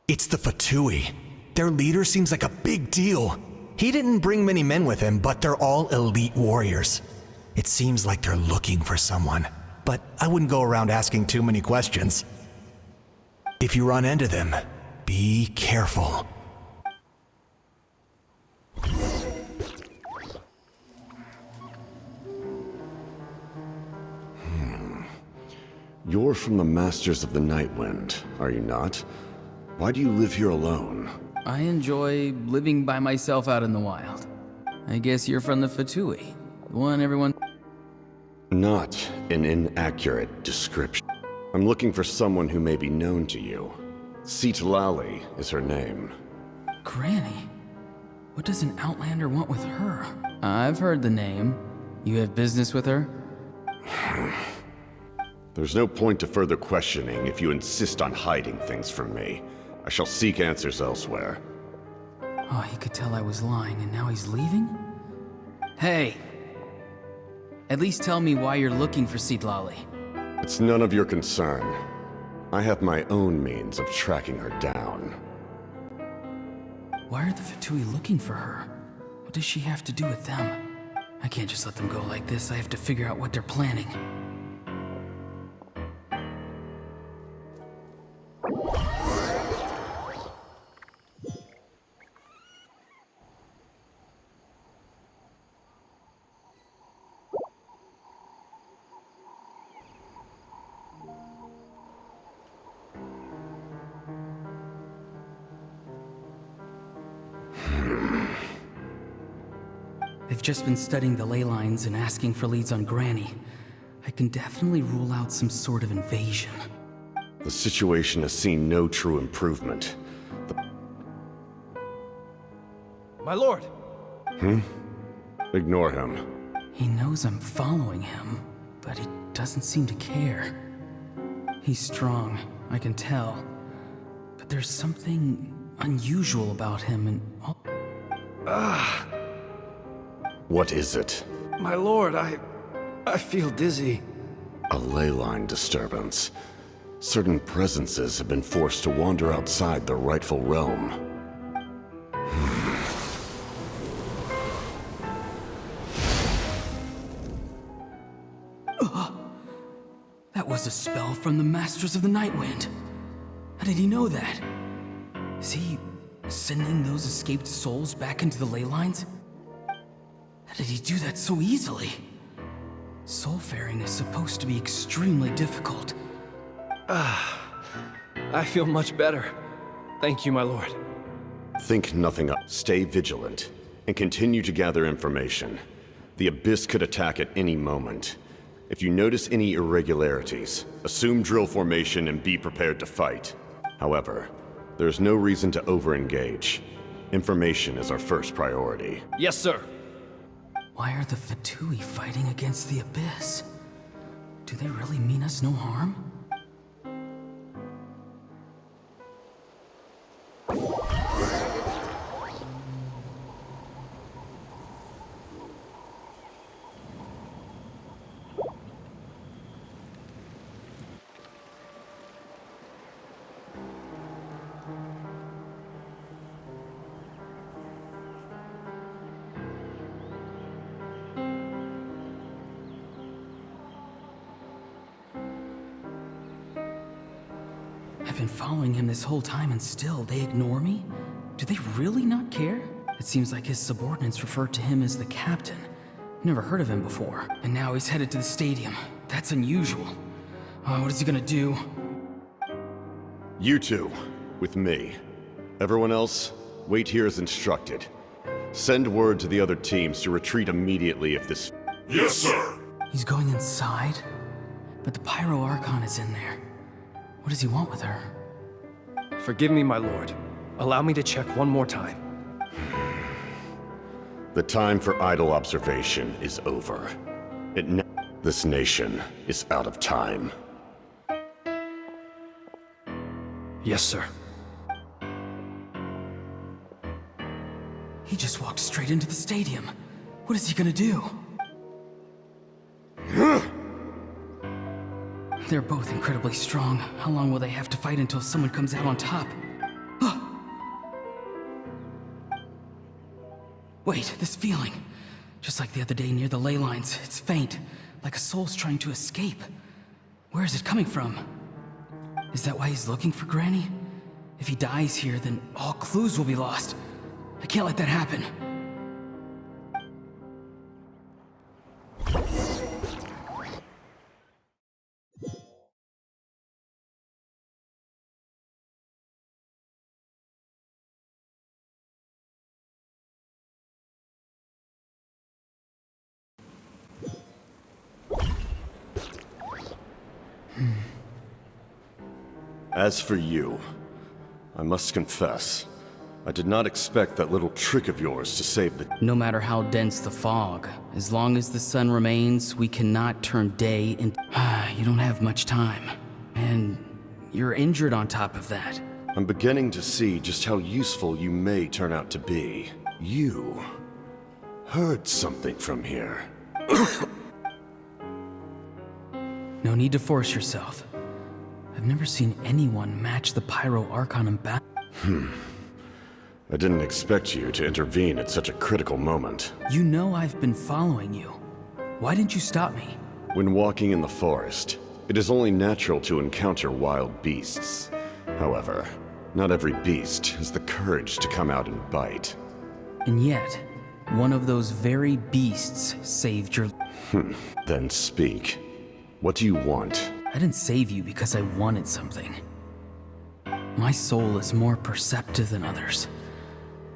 It's the Fatui. Their leader seems like a big deal. He didn't bring many men with him, but they're all elite warriors. It seems like they're looking for someone, but I wouldn't go around asking too many questions. If you run into them, be careful. You're from the Masters of the Night Wind, are you not? Why do you live here alone? I enjoy living by myself out in the wild. I guess you're from the Fatui, the one everyone... Not an inaccurate description. I'm looking for someone who may be known to you. Citlali is her name. Granny? What does an Outlander want with her? I've heard the name. You have business with her? There's no point to further questioning if you insist on hiding things from me. I shall seek answers elsewhere. Oh, he could tell I was lying and now he's leaving? Hey! At least tell me why you're looking for Citlali. It's none of your concern. I have my own means of tracking her down. Why are the Fatui looking for her? What does she have to do with them? I can't just let them go like this. I have to figure out what they're planning. I've just been studying the ley lines and asking for leads on Granny. I can definitely rule out some sort of invasion. The situation has seen no true improvement. My lord! Ignore him. He knows I'm following him, but he doesn't seem to care. He's strong, I can tell. But there's something unusual about him and... What is it? My lord, I feel dizzy. A ley line disturbance. Certain presences have been forced to wander outside their rightful realm. That was a spell from the Masters of the Night Wind. How did he know that? Is he sending those escaped souls back into the ley lines? How did he do that so easily? Soulfaring is supposed to be extremely difficult. I feel much better. Thank you, my lord. Think nothing of. Stay vigilant, and continue to gather information. The Abyss could attack at any moment. If you notice any irregularities, assume drill formation and be prepared to fight. However, there's no reason to over-engage. Information is our first priority. Yes, sir. Why are the Fatui fighting against the Abyss? Do they really mean us no harm? I've been following him this whole time and still they ignore me? Do they really not care? It seems like his subordinates refer to him as the captain. Never heard of him before. And now he's headed to the stadium. That's unusual. What is he gonna do? You two, with me. Everyone else, wait here as instructed. Send word to the other teams to retreat immediately if this... Yes, sir! He's going inside? But the Pyro Archon is in there. What does he want with her? Forgive me, my lord. Allow me to check one more time. The time for idle observation is over. This nation is out of time. Yes, sir. He just walked straight into the stadium. What is he gonna do? They're both incredibly strong. How long will they have to fight until someone comes out on top? Wait, this feeling. Just like the other day near the ley lines, it's faint, like a soul's trying to escape. Where is it coming from? Is that why he's looking for Granny? If he dies here, then all clues will be lost. I can't let that happen. As for you, I must confess, I did not expect that little trick of yours to save the... No matter how dense the fog, as long as the sun remains, we cannot turn day into... You don't have much time. And you're injured on top of that. I'm beginning to see just how useful you may turn out to be. You heard something from here. No need to force yourself. I've never seen anyone match the Pyro Archon in battle. I didn't expect you to intervene at such a critical moment. You know I've been following you. Why didn't you stop me? When walking in the forest, it is only natural to encounter wild beasts. However, not every beast has the courage to come out and bite. And yet, one of those very beasts saved your... Then speak. What do you want? I didn't save you because I wanted something. My soul is more perceptive than others.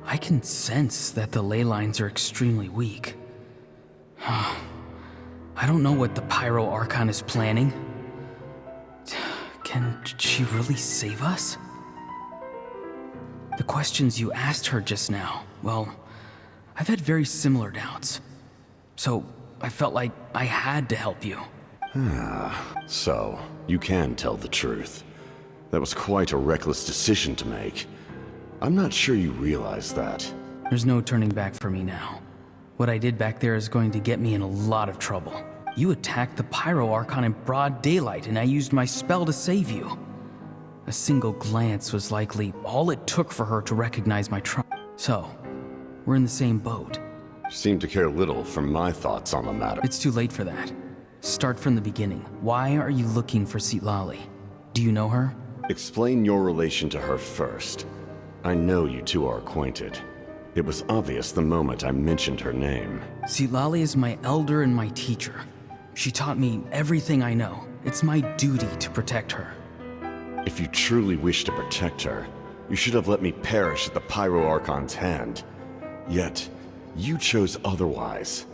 I can sense that the ley lines are extremely weak. I don't know what the Pyro Archon is planning. Can she really save us? The questions you asked her just now, well, I've had very similar doubts. So I felt like I had to help you. So, you can tell the truth. That was quite a reckless decision to make. I'm not sure you realize that. There's no turning back for me now. What I did back there is going to get me in a lot of trouble. You attacked the Pyro Archon in broad daylight, and I used my spell to save you. A single glance was likely all it took for her to recognize my So, we're in the same boat. You seem to care little for my thoughts on the matter. It's too late for that. Start from the beginning. Why are you looking for Citlali? Do you know her? Explain your relation to her first. I know you two are acquainted. It was obvious the moment I mentioned her name. Citlali is my elder and my teacher. She taught me everything I know. It's my duty to protect her. If you truly wish to protect her, You should have let me perish at the Pyro Archon's hand. Yet, you chose otherwise.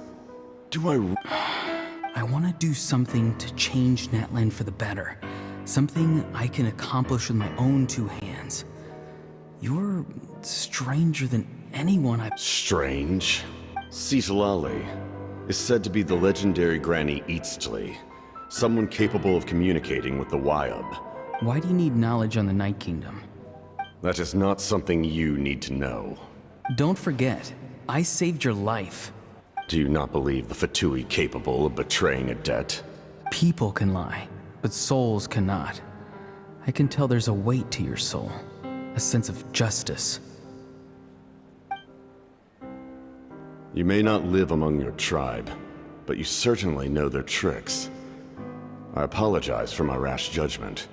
I want to do something to change Natlan for the better. Something I can accomplish with my own two hands. You're stranger than anyone I've... Strange? Citlali is said to be the legendary Granny Eastli, someone capable of communicating with the Wyub. Why do you need knowledge on the Night Kingdom? That is not something you need to know. Don't forget, I saved your life. Do you not believe the Fatui capable of betraying a debt? People can lie, but souls cannot. I can tell there's a weight to your soul, a sense of justice. You may not live among your tribe, but you certainly know their tricks. I apologize for my rash judgment.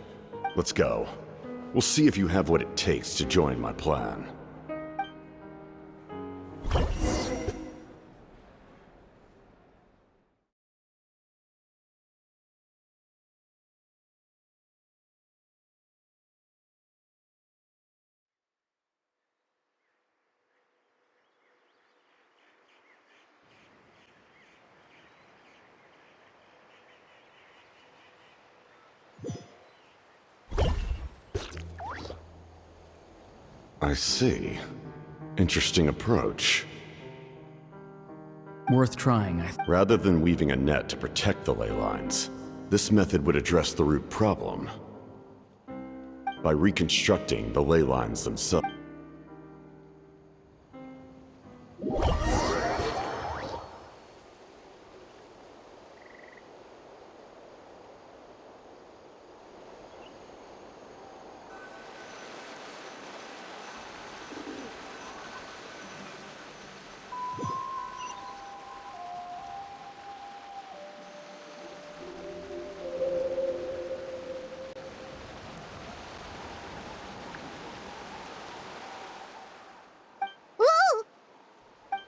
Let's go. We'll see if you have what it takes to join my plan. I see. Interesting approach. Worth trying, Rather than weaving a net to protect the ley lines, this method would address the root problem by reconstructing the ley lines themselves.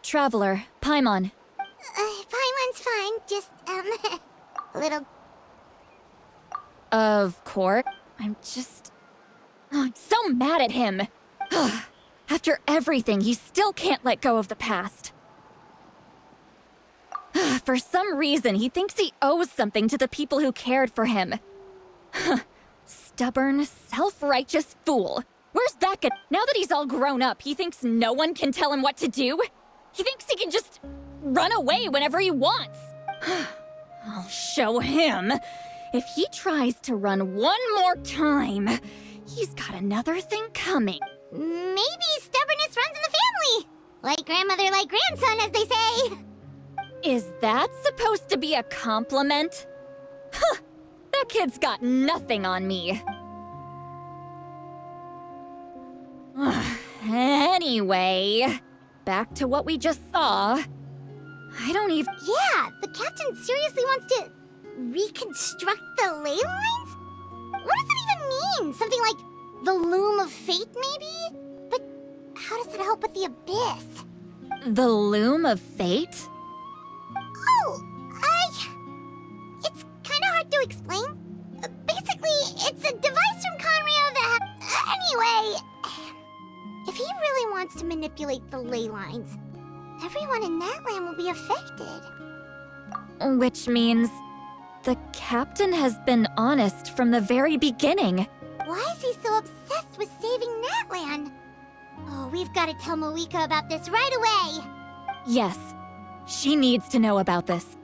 Traveler, Paimon. Paimon's fine, just, a little... Of course. I'm so mad at him. After everything, he still can't let go of the past. For some reason, he thinks he owes something to the people who cared for him. Stubborn, self-righteous fool. Where's that guy? Now that he's all grown up, he thinks no one can tell him what to do? He thinks he can just run away whenever he wants. I'll show him. If he tries to run one more time, he's got another thing coming. Maybe stubbornness runs in the family. Like grandmother, like grandson, as they say. Is that supposed to be a compliment? Huh, that kid's got nothing on me. Anyway, back to what we just saw. I don't even... Yeah, the captain seriously wants to reconstruct the ley lines? What does it even mean? Something like the loom of fate, maybe? But how does that help with the abyss? The loom of fate? Oh, it's kind of hard to explain. Basically, it's a device from Conrio that... Anyway, if he really wants to manipulate the ley lines, everyone in that land will be affected. Which means the captain has been honest from the very beginning. Why is he so obsessed with saving Natlan? Oh, we've got to tell Moika about this right away. Yes, she needs to know about this.